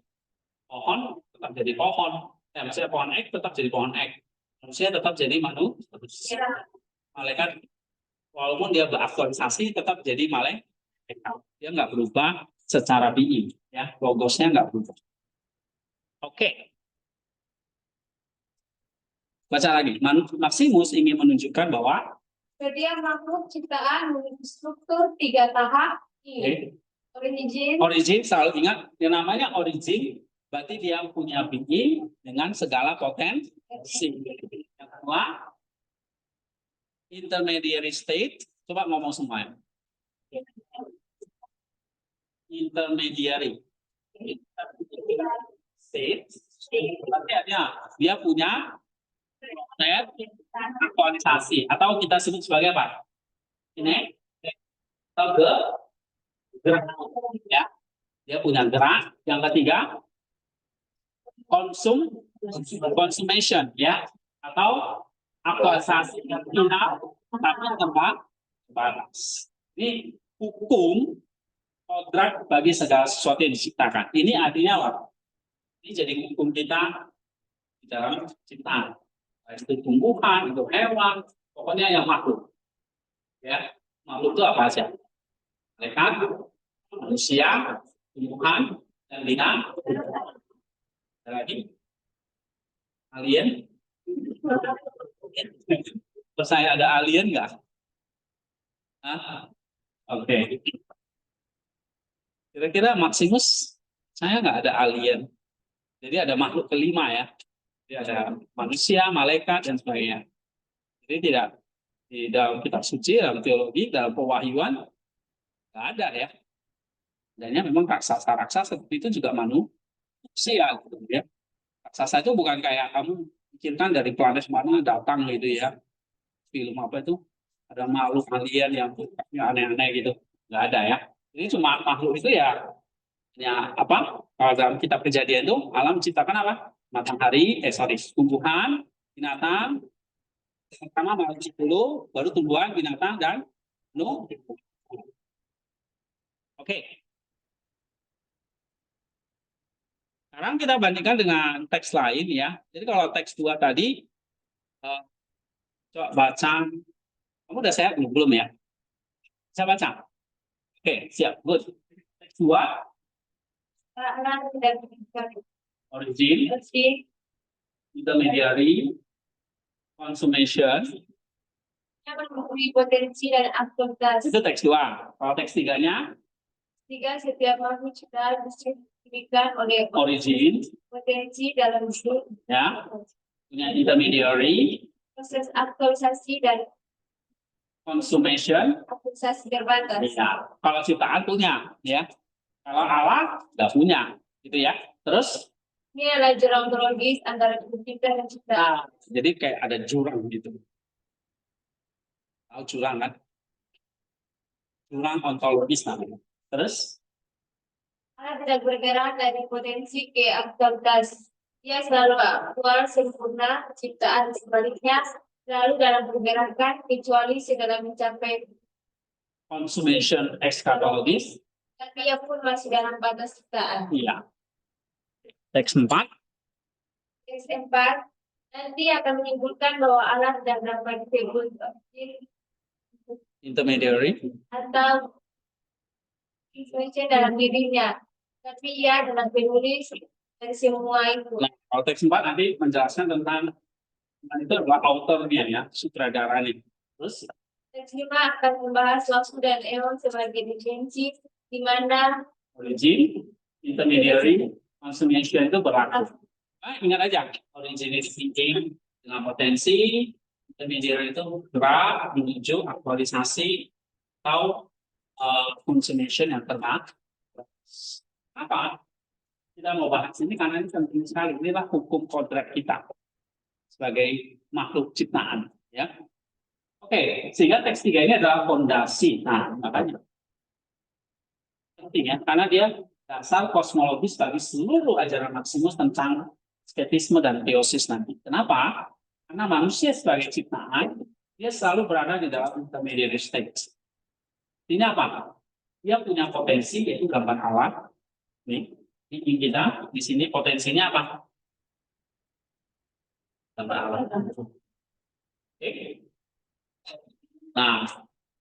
Pohon tetap jadi pohon. Maksudnya pohon ek tetap jadi pohon ek. Manusia tetap jadi manusia. Malaikat, walaupun dia beraktualisasi, tetap jadi malaikat. Dia nggak berubah secara being. Ya, logosnya nggak berubah. Oke. Baca lagi. Maximus ingin menunjukkan bahwa setiap makhluk ciptaan memiliki struktur 3 tahap ini. Origin selalu ingat yang namanya origin, berarti dia punya being dengan segala potensi. Yang kedua, intermediary state. Coba ngomong semuanya. Intermediary state. Berarti dia punya aktualisasi atau kita sebut sebagai apa? Ini atau gerak, ya. Dia punya gerak. Yang ketiga, consummation, ya, atau aktualisasi yang final tapi terbatas. Ini hukum kodrat bagi segala sesuatu yang diciptakan. Ini artinya apa? Ini jadi hukum kita di dalam ciptaan. Itu tumbuhan, itu hewan, pokoknya yang makhluk. Ya, makhluk itu apa aja? Malaikat, manusia, tumbuhan, dan binatang. Ada lagi? Alien? Percaya ada alien nggak? Oke. Kira-kira Maximus, saya nggak ada alien. Jadi ada makhluk kelima ya. Jadi ada manusia, malaikat, dan sebagainya. Jadi tidak di dalam kitab suci, dalam teologi, dalam pewahyuan, nggak ada ya. Adanya memang raksasa-raksasa seperti itu juga manusia, gitu ya. Raksasa itu bukan kayak kamu pikirkan dari planet mana datang gitu ya. Film apa itu ada makhluk alien yang aneh-aneh gitu, nggak ada ya. Ini cuma makhluk itu ya apa? Kalau dalam kitab Kejadian itu alam menciptakan apa? Matahari, tumbuhan, binatang, pertama manusia dulu, baru tumbuhan, binatang, dan Oke. Sekarang kita bandingkan dengan teks lain ya. Jadi kalau teks 2 tadi, coba baca. Kamu udah sehat belum ya? Saya baca. Oke, siap. Good. Teks 2. Origin, intermediary, consummation. Potensi dan aktualitas. Itu teks 2. Kalau teks 3-nya? 3, setiap makhluk ciptaan diberikan oleh origin, potensi dalam hidup. Ya. Punya intermediary, proses aktualisasi dan consummation. Aktualisasi terbatas. Ya. Kalau ciptaan punya, ya. Kalau Allah nggak punya, gitu ya. Terus? Ini adalah jurang ontologis antara pencipta dan ciptaan. Jadi kayak ada jurang gitu. Tahu jurang kan? Jurang ontologis namanya. Terus? Allah tidak bergerak dari potensi ke aktualitas. Dia selalu aktual sempurna ciptaan, sebaliknya selalu dalam pergerakan kecuali segala mencapai consummation eschatologis. Tapi ia pun masih dalam batas ciptaan. Iya. Teks 4. Teks 4 nanti akan menyimpulkan bahwa Allah tidak dapat disebut Intermediary. atau influencer dalam dirinya, tapi ia adalah penulis dari semua itu. Nah, kalau teks 4 nanti menjelaskan tentang itu adalah autornya ya, sutradaranya. Terus Teks 5 akan membahas waktu dan eon sebagai dimensi di mana origin, intermediary, consummation itu berlaku. Nah, ingat aja, origin itu thinking dengan potensi, intermediary itu gerak menuju aktualisasi atau consummation yang terbaik. Apa? Kita mau bahas ini karena ini penting sekali. Inilah hukum kodrat kita sebagai makhluk ciptaan. Ya. Oke, sehingga teks 3 ini adalah fondasi. Nah, makanya penting ya, karena dia dasar kosmologis bagi seluruh ajaran Maximus tentang sketisme dan teosis nanti. Kenapa? Karena manusia sebagai ciptaan, dia selalu berada di dalam intermediary state. Ini apa? Dia punya potensi, yaitu gambar Allah. Nih, ini kita di sini potensinya apa? Gambar Allah. Oke. Nah,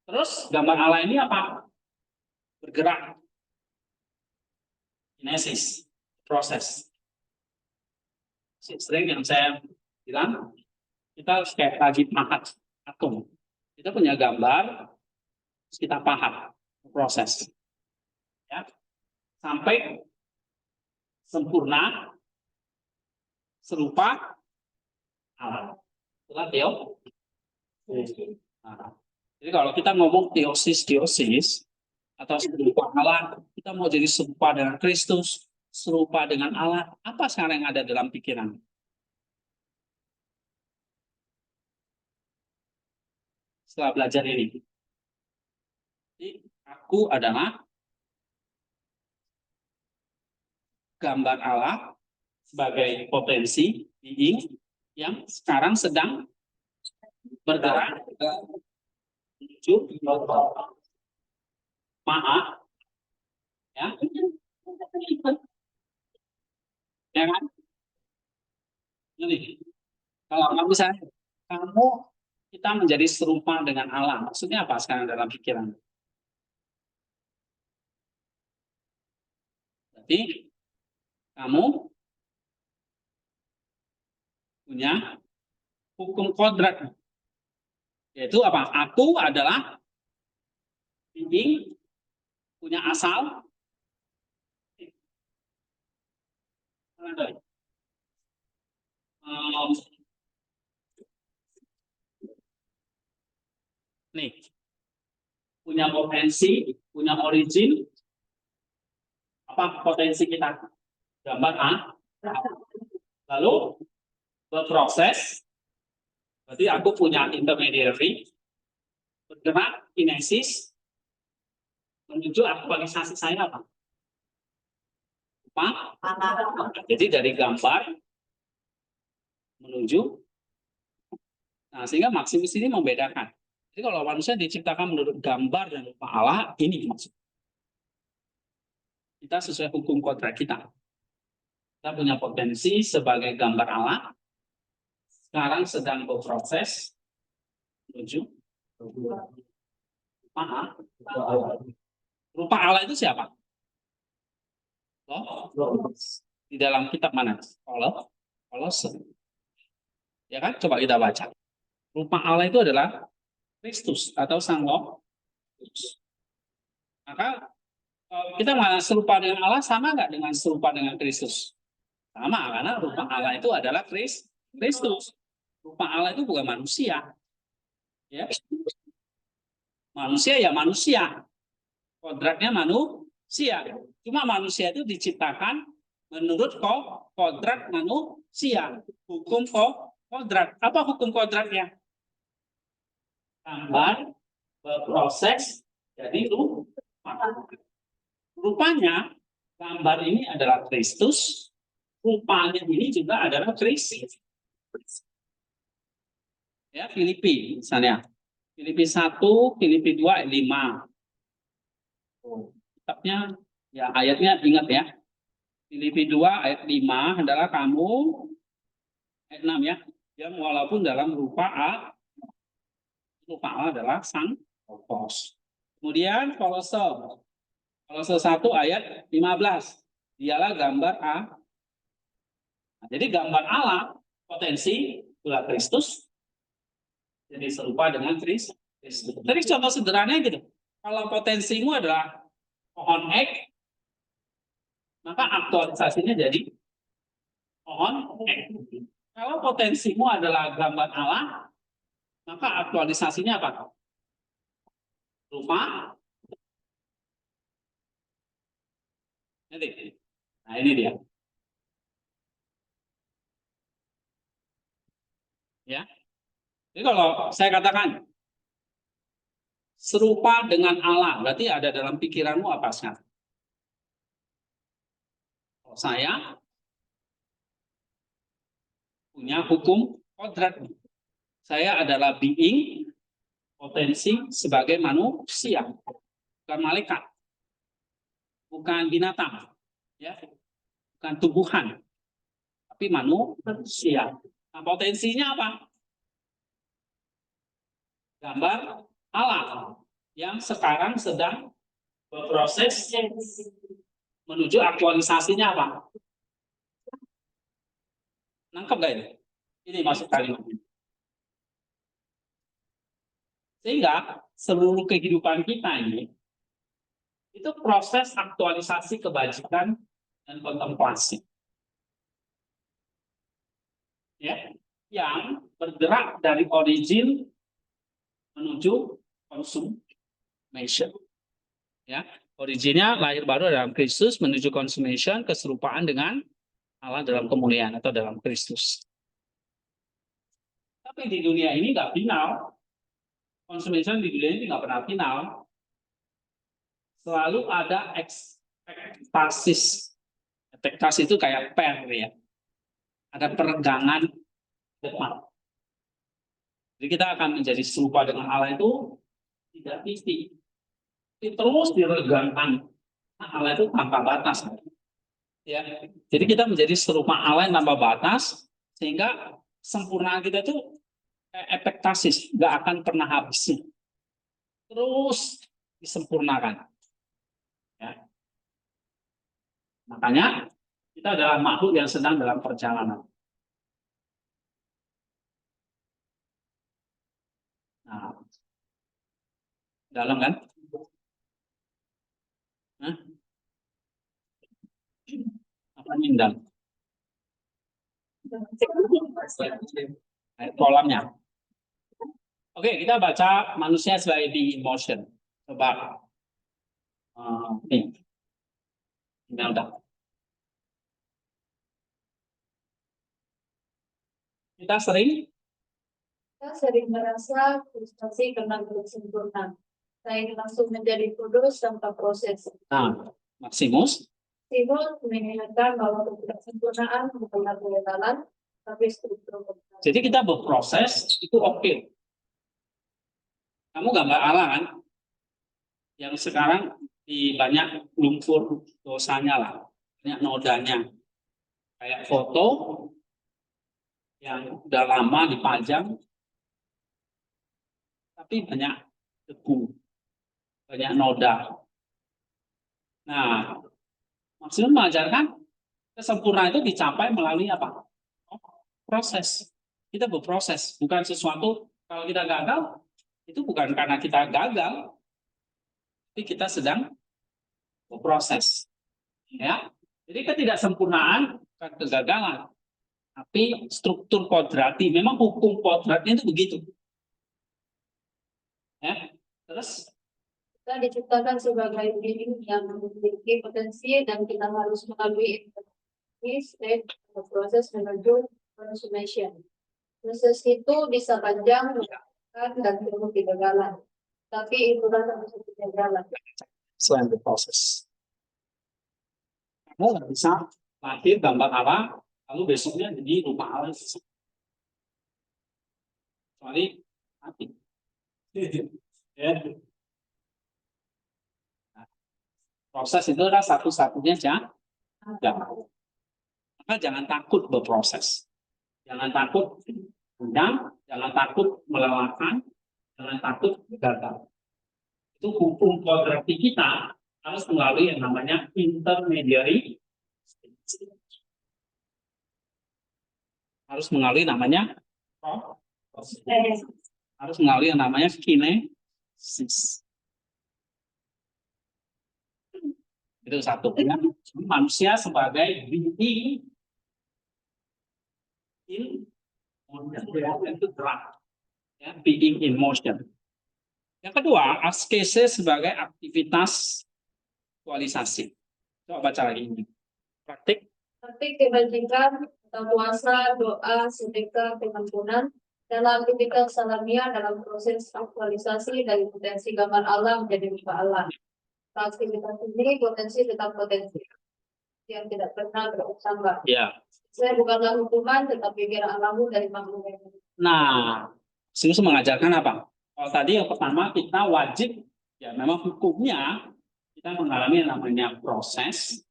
terus gambar Allah ini apa? Bergerak. Kinesis, proses. Sering yang saya bilang, kita kayak lagi pahat atom. Kita punya gambar, terus kita pahat proses. Ya. Sampai sempurna, serupa Allah. Itulah teo. Nah, jadi kalau kita ngomong teosis atau serupa Allah, kita mau jadi serupa dengan Kristus, serupa dengan Allah, apa sekarang yang ada dalam pikiran? Setelah belajar ini, jadi, aku adalah gambar Allah sebagai potensi being yang sekarang sedang bergerak menuju maaf, ya kan? Jadi, kalau kamu misalnya kita menjadi serupa dengan Allah, maksudnya apa sekarang dalam pikiran? Jadi kamu punya hukum kodrat, yaitu apa? Aku adalah being, punya asal, nih, punya potensi, punya origin. Apa potensi kita? Gambar A. Lalu berproses. Berarti aku punya intermediary. Bergerak kinesis menuju aktualisasi saya apa? Jadi dari gambar menuju. Nah, sehingga Maximus ini membedakan. Jadi kalau manusia diciptakan menurut gambar dan rupa Allah, ini maksudnya. Kita sesuai hukum kodrat kita. Kita punya potensi sebagai gambar Allah. Sekarang sedang berproses menuju rupa Allah. Rupa Allah itu siapa? Di dalam kitab mana? Kolose. Ya kan? Coba kita baca. Rupa Allah itu adalah Kristus atau Sang Logos. Maka kita mana serupa dengan Allah, sama nggak dengan serupa dengan Kristus? Sama, karena rupa Allah itu adalah Kristus. Rupa Allah itu bukan manusia. Ya. Manusia ya manusia. Kodratnya manusia. Cuma manusia itu diciptakan menurut kodrat manusia. Hukum kodrat. Apa hukum kodratnya? Gambar berproses jadi rupa. Rupanya gambar ini adalah Kristus, rupanya ini juga adalah Kristus. Ya, Filipi misalnya. Filipi 1, Filipi 2, 5. Kitabnya ya ayatnya ingat ya. Filipi 2 ayat 5 adalah kamu, ayat 6 ya, yang walaupun dalam rupa Allah adalah Sang Logos. Kemudian Kolose 1 ayat 15, dialah gambar Allah. Nah, jadi gambar Allah, potensi itulah Kristus, jadi serupa dengan Kristus. Tadi contoh sederhananya gitu, kalau potensimu adalah pohon ek, maka aktualisasinya jadi pohon ek. Kalau potensimu adalah gambar Allah, maka aktualisasinya apa? Rupa. Nah ini dia. Ya. Jadi kalau saya katakan serupa dengan Allah, berarti ada dalam pikiranmu apa sekarang? Kalau saya punya hukum kodrat. Saya adalah being, potensi sebagai manusia, bukan malaikat, bukan binatang, ya, bukan tumbuhan, tapi manusia. Nah, potensinya apa? Gambar Allah yang sekarang sedang berproses menuju aktualisasinya apa? Nangkep gak ini? Ini masuk kalimatnya. Sehingga seluruh kehidupan kita ini itu proses aktualisasi kebajikan dan kontemplasi. Ya, yang bergerak dari origin menuju consummation. Ya, originnya lahir baru dalam Kristus menuju consummation, keserupaan dengan Allah dalam kemuliaan atau dalam Kristus. Tapi di dunia ini nggak final. Consummation di dunia ini nggak pernah final. Selalu ada ekspektasis. Ekspektasi itu kayak pen ya. Ada peregangan depan. Jadi kita akan menjadi serupa dengan Allah itu tidak titik. Terus diregangkan. Nah, Allah itu tanpa batas. Ya. Jadi kita menjadi serupa Allah yang tanpa batas, sehingga sempurnaan kita itu ekspektasi, nggak akan pernah habisnya. Terus disempurnakan. Ya. Makanya kita adalah makhluk yang sedang dalam perjalanan. Nah, dalam kan? Hah? Apa mindang? Kolamnya. Oke, kita baca manusia sebagai being in motion. Coba. Nih. Imelda. Kita sering merasa frustasi karena belum sempurna. Saya ingin langsung menjadi kudus tanpa proses. Nah, Maximus mengingatkan bahwa ketidaksempurnaan bukanlah kegagalan, tapi struktur. Jadi kita berproses itu oke. Kamu gambar Allah kan? Yang sekarang di banyak lumpur dosanya lah, banyak nodanya. Kayak foto yang udah lama dipajang, tapi banyak debu, banyak noda. Nah, maksudnya mengajarkan kesempurnaan itu dicapai melalui apa? Proses. Kita berproses, bukan sesuatu. Kalau kita gagal, itu bukan karena kita gagal, tapi kita sedang berproses. Ya, jadi ketidaksempurnaan bukan kegagalan, tapi struktur kodrati. Memang hukum kodratnya itu begitu. Ya, terus Kita diciptakan sebagai being yang memiliki potensi dan kita harus melalui stage proses menuju consummation. Proses itu bisa panjang, dan penuh kegagalan. Tapi itulah satu kegagalan. selain berproses, kamu nggak bisa lahir gambar Allah, lalu besoknya jadi rupa Allah. Kecuali mati. Ya. Nah, proses itu adalah satu-satunya Ya. Maka jangan takut berproses. Jangan takut undang, jangan takut melelahkan, jangan takut gagal. Itu hukum kodrati kita harus melalui yang namanya intermediary stage. Harus melalui namanya proses. Harus melalui yang namanya kinesis. Itu satu. Manusia sebagai being in motion, itu gerak, ya, being in motion. Yang kedua, askese sebagai aktivitas aktualisasi. Coba baca lagi ini. Praktik. Praktik kebajikan atau puasa, doa, sedekah, pengampunan dalam aktivitas alamiah dalam proses aktualisasi dari potensi gambar Allah menjadi rupa Allah. Aktivitas ini potensi tetap potensi yang tidak pernah berubah. Ya. Saya bukanlah hukuman, tetapi biar Allahmu dari makhluk. Nah, Yesus mengajarkan apa? Kalau tadi yang pertama kita wajib, ya memang hukumnya kita mengalami yang namanya proses.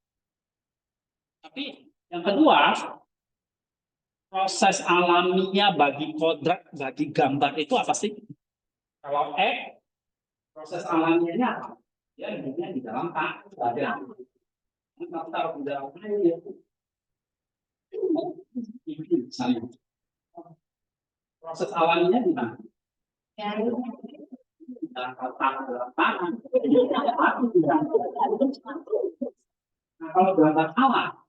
Tapi yang kedua, proses alaminya bagi kodrat, bagi gambar itu apa sih? Kalau proses alaminya apa? Ya hidupnya di dalam tak ada. Taruh di dalam air. Ini misalnya. Proses alaminya di mana? Dalam tangan. Nah, kalau gambar alam,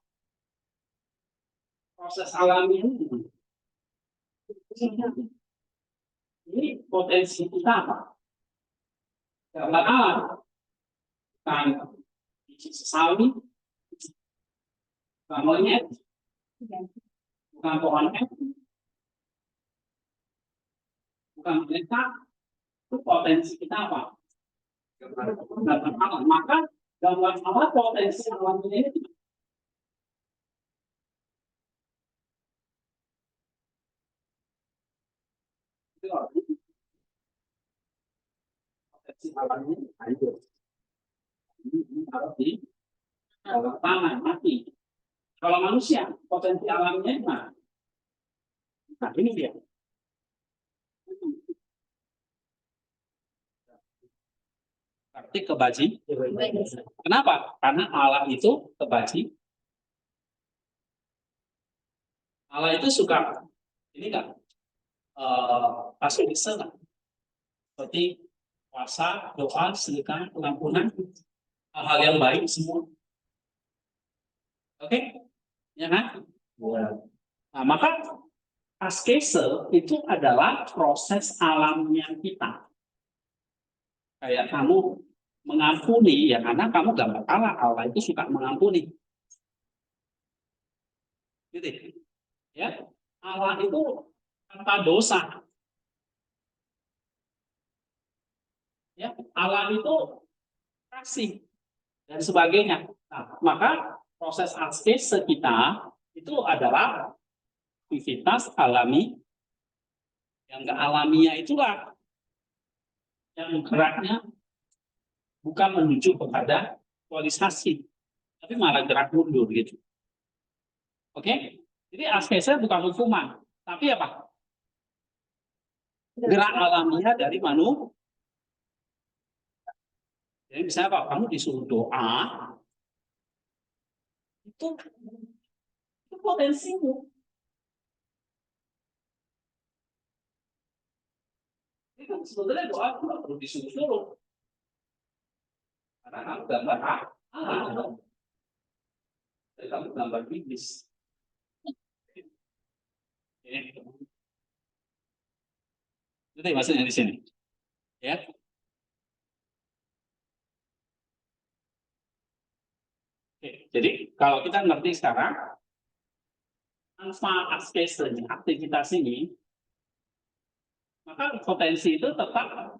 proses alami ini potensi kita apa? Gambar alam, bukan biji sesawi, bukan monyet, bukan pohon es, bukan boneka, itu potensi kita apa? Gambar alam. Maka gambar alam potensi alam ini potensi alamnya hancur. Ini harus di dalam tanah mati. Kalau manusia potensi alamnya mana? Nah ini dia. Praktik kebaji. Kenapa? Karena Allah itu kebaji. Allah itu suka ini kan pasti bisa kan? Seperti puasa, doa, sedekah, pengampunan, hal-hal yang baik semua. Oke? Ya kan? Nah, maka askese itu adalah proses alamnya kita. Kayak kamu mengampuni, ya karena kamu gambar Allah. Allah itu suka mengampuni. Gitu. Ya, Allah itu tanpa dosa. Ya, Allah itu kasih dan sebagainya. Nah, maka proses askese kita itu adalah aktivitas alami. Yang nggak alamiah itulah yang geraknya bukan menuju kepada aktualisasi, tapi malah gerak mundur gitu. Oke? Jadi askese bukan hukuman, tapi apa? Gerak alamiah dari manusia. Jadi misalnya kalau kamu disuruh doa, itu potensimu. Itu sebetulnya doa itu nggak perlu disuruh-suruh. Karena kamu gambar kamu gambar bibis. Itu maksudnya di sini. Ya. Oke, jadi kalau kita ngerti sekarang, tanpa askese aktivitas ini, maka potensi itu tetap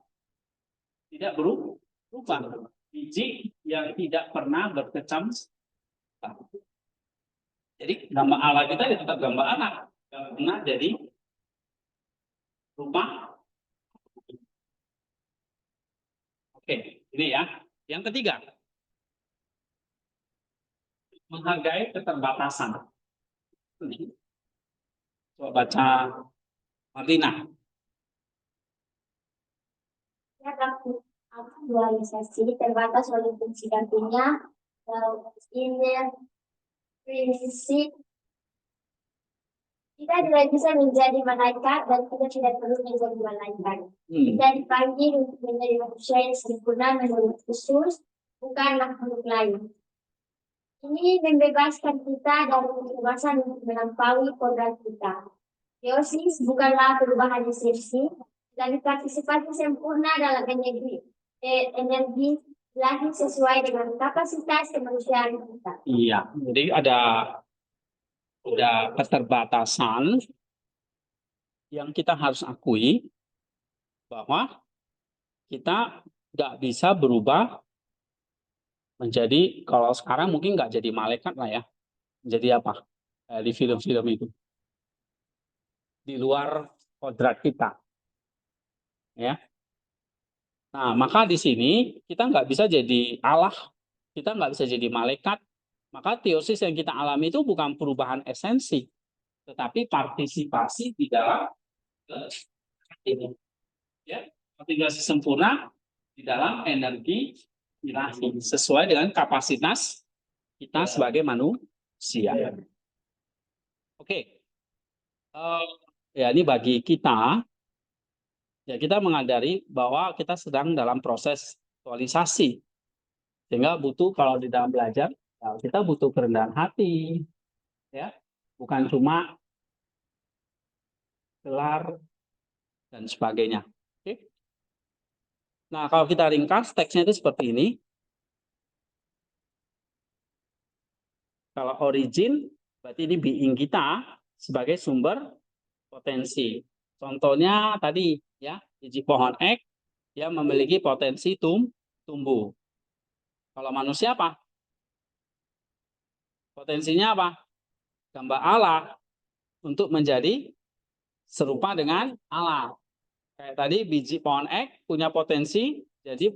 tidak berubah. Biji yang tidak pernah berkecam. Jadi gambar Allah kita ya tetap gambar anak, tidak pernah jadi rupa. Oke, ini ya. Yang ketiga, menghargai keterbatasan. Coba baca Martina. Ya, dualisasi terbatas oleh fungsi gantinya, inner prinsip kita tidak bisa menjadi malaikat dan kita tidak perlu menjadi malaikat. Kita dipanggil untuk menjadi manusia yang sempurna menurut Yesus, bukan makhluk lain. Ini membebaskan kita dari kebebasan untuk melampaui kodrat kita. Teosis bukanlah perubahan esensi, dan partisipasi sempurna dalam energi lahir sesuai dengan kapasitas kemanusiaan kita. Iya, jadi ada keterbatasan yang kita harus akui bahwa kita nggak bisa berubah menjadi, kalau sekarang mungkin nggak jadi malaikat lah ya, menjadi apa di film-film itu, di luar kodrat kita, ya. Nah, maka di sini kita nggak bisa jadi Allah, kita nggak bisa jadi malaikat. Maka teosis yang kita alami itu bukan perubahan esensi, tetapi partisipasi di dalam ini, ya, partisipasi sempurna di dalam energi ilahi sesuai dengan kapasitas kita sebagai manusia. Oke, ya ini bagi kita, ya kita mengadari bahwa kita sedang dalam proses aktualisasi, sehingga butuh kalau di dalam belajar kita butuh kerendahan hati, ya, bukan cuma gelar dan sebagainya. Oke. Nah, kalau kita ringkas teksnya itu seperti ini. Kalau origin, berarti ini being kita sebagai sumber potensi. Contohnya tadi, ya, biji pohon ek, dia memiliki potensi tumbuh. Kalau manusia apa? Potensinya apa? Gambar Allah untuk menjadi serupa dengan Allah. Kayak tadi biji pohon ek punya potensi jadi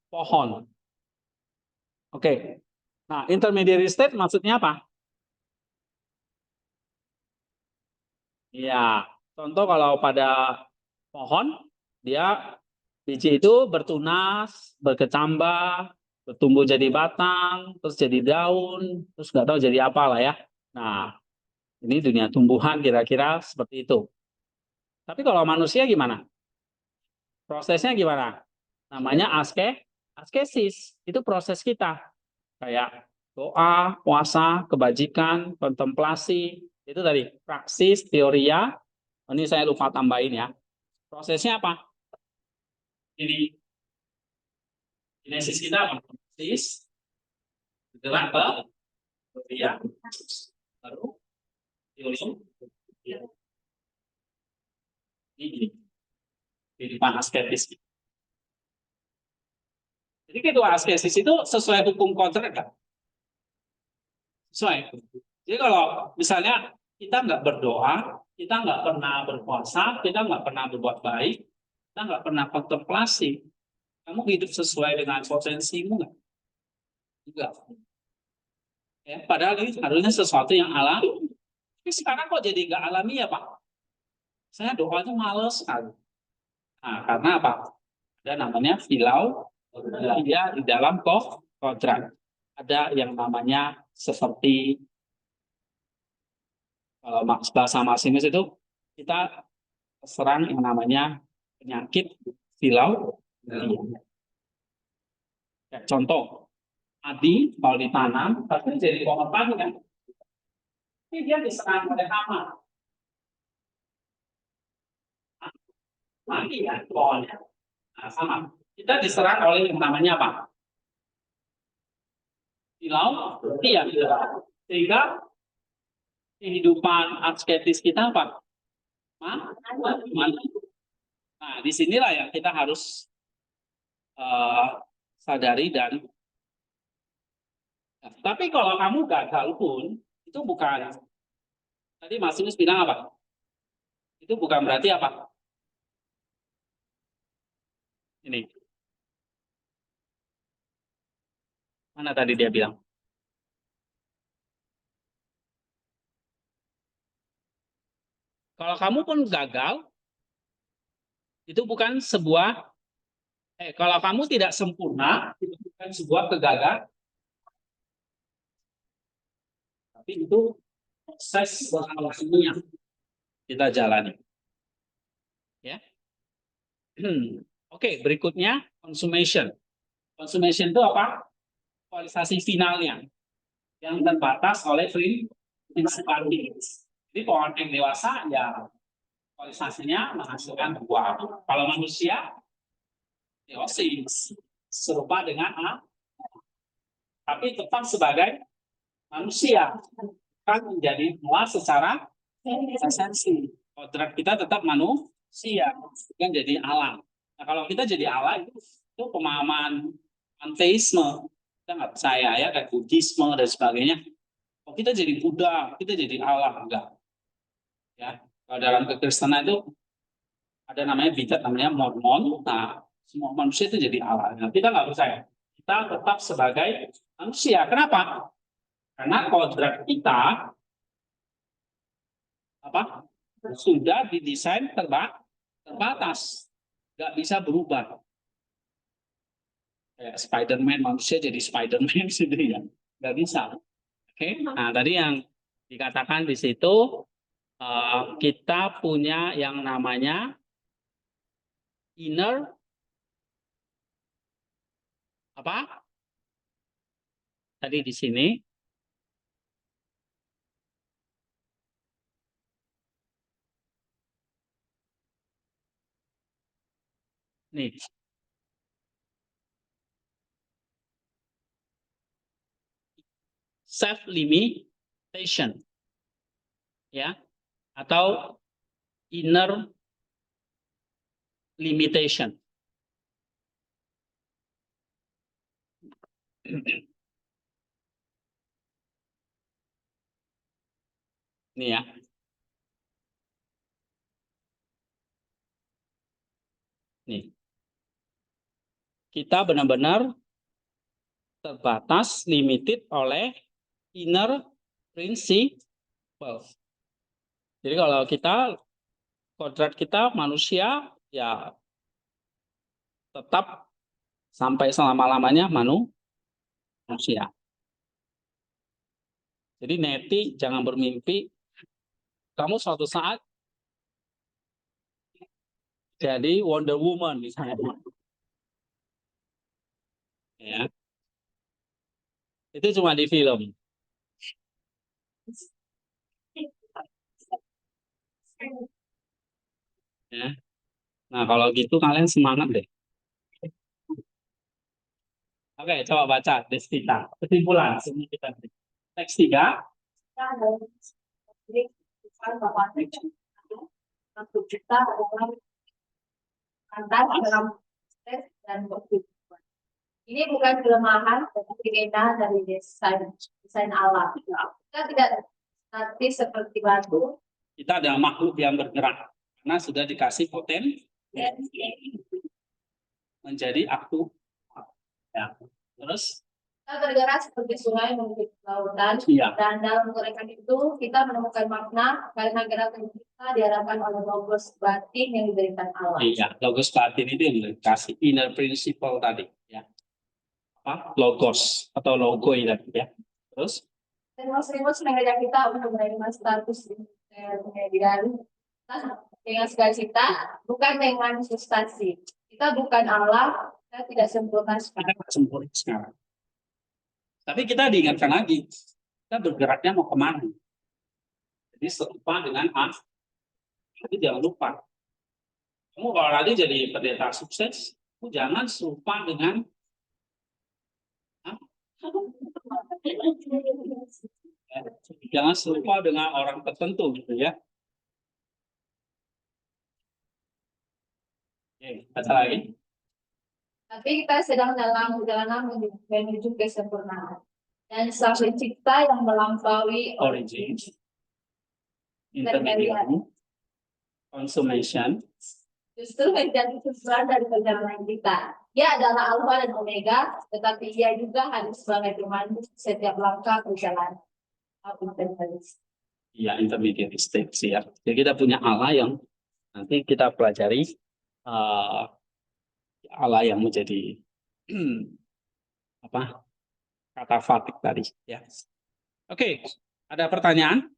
pohon. Oke. Nah, intermediary state maksudnya apa? Ya, contoh kalau pada pohon, dia biji itu bertunas, berkecambah, bertumbuh jadi batang, terus jadi daun, terus nggak tahu jadi apa lah ya. Nah, ini dunia tumbuhan kira-kira seperti itu. Tapi kalau manusia gimana? Prosesnya gimana? Namanya askesis. Itu proses kita. Kayak doa, puasa, kebajikan, kontemplasi. Itu tadi, praksis, teoria. Ini saya lupa tambahin ya. Prosesnya apa? Ini kinesis kita apa? Kinesis, gerak ke teoria, lalu teori. Ini kehidupan asketis. Jadi kedua askesis itu sesuai hukum kodrat kan? Sesuai. Jadi kalau misalnya kita nggak berdoa, kita nggak pernah berpuasa, kita nggak pernah berbuat baik, kita nggak pernah kontemplasi, kamu hidup sesuai dengan potensimu nggak? Enggak. Ya, padahal ini harusnya sesuatu yang alami. Tapi sekarang kok jadi nggak alami ya Pak? Saya doa itu males sekali. Nah, karena apa? Ada namanya filau, dia di dalam kodrat. Ada yang namanya seperti kalau bahasa masinis itu kita serang yang namanya penyakit filau. Ya, contoh, adi kalau ditanam pasti jadi pohon padi kan? Ini dia diserang oleh hama. Mati ya pohonnya. Nah, sama. Kita diserang oleh yang namanya apa? Filau, iya. Sehingga kehidupan asketis kita apa? Mati. Nah, disinilah yang kita harus sadari dan tapi kalau kamu gagal pun itu bukan, tadi Mas Yunus bilang apa? Itu bukan berarti apa? Ini. Mana tadi dia bilang? Kalau kamu pun gagal, itu bukan sebuah, kalau kamu tidak sempurna, itu bukan sebuah kegagalan, tapi itu proses yang kita jalani. Ya. Oke, berikutnya consummation. Consummation itu apa? Realisasi finalnya yang terbatas oleh prinsipality. Jadi pohon yang dewasa ya realisasinya menghasilkan buah. Kalau manusia teosis serupa dengan A, tapi tetap sebagai manusia kan menjadi buah secara esensi. Kodrat kita tetap manusia, bukan jadi alam. Nah, kalau kita jadi alam itu pemahaman panteisme. Kita nggak percaya ya, kayak Buddhisme dan sebagainya. Kalau kita jadi Buddha, kita jadi Allah, enggak. Ya, kalau dalam kekristenan itu ada namanya bidat namanya Mormon. Nah, semua manusia itu jadi Allah. Nah, kita nggak percaya. Kita tetap sebagai manusia. Kenapa? Karena kodrat kita sudah didesain terbatas, nggak bisa berubah. Kayak Spider-Man, manusia jadi Spider-Man sendiri ya, nggak bisa. Oke, nah tadi yang dikatakan di situ kita punya yang namanya inner apa? Tadi di sini. Nih. Self limitation. Ya. Atau inner limitation. Nih ya. Nih. Kita benar-benar terbatas, limited oleh inner principle. Jadi kalau kita, kodrat kita manusia, ya tetap sampai selama-lamanya manusia. Jadi Neti jangan bermimpi kamu suatu saat jadi Wonder Woman misalnya. Ya. Itu cuma di film. Ya. Nah, kalau gitu kalian semangat deh. Oke, coba baca Destita. Kesimpulan kita. Teks 3. Untuk kita adalah antar dalam proses dan berkehidupan. Ini bukan kelemahan, tetapi keindahan dari desain alam. Kita tidak statis seperti batu. Kita adalah makhluk yang bergerak karena sudah dikasih potensi menjadi aktu. Ya. Terus Kita bergerak seperti sungai menuju lautan. Iya. Dan dalam gerakan itu kita menemukan makna karena gerakan kita diarahkan oleh logos batin yang diberikan Allah. Iya, logos batin itu yang dikasih inner principle tadi, ya. Apa? Logos atau logo ini ya. Terus Dan Mas mengajak kita untuk menerima status kemudian dengan sukacita, bukan dengan substansi. Kita bukan Allah, kita tidak sempurna sekarang. kita sempurna sekarang. Tapi kita diingatkan lagi, kita bergeraknya mau kemana? Jadi serupa dengan A. Tapi jangan lupa, kamu kalau nanti jadi pendeta sukses, kamu jangan serupa dengan A. Jangan serupa dengan orang tertentu gitu ya. Oke, baca lagi. Tapi kita sedang dalam perjalanan menuju kesempurnaan. Dan sang pencipta yang melampaui Origin, intermediary, consummation, justru menjadi tujuan dari perjalanan kita. Dia adalah Alpha dan Omega, tetapi dia juga harus sebagai teman setiap langkah perjalanan. Ya, intermediate stage ya. Jadi kita punya Allah yang nanti kita pelajari Allah yang menjadi apa kata fatik tadi ya. Oke, ada pertanyaan?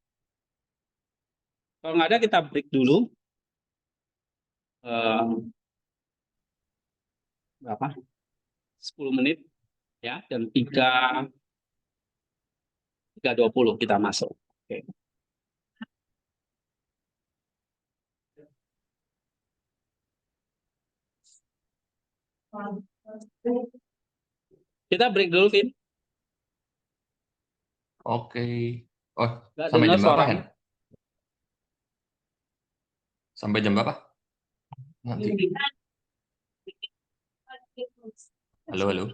Kalau nggak ada kita break dulu. Berapa? 10 menit ya, dan 3.20 kita masuk. Oke. Kita break dulu, Vin. Oke. Oh, Nggak sampai dengar jam berapa, suaranya. Hen? Sampai jam berapa? Nanti. Halo, halo.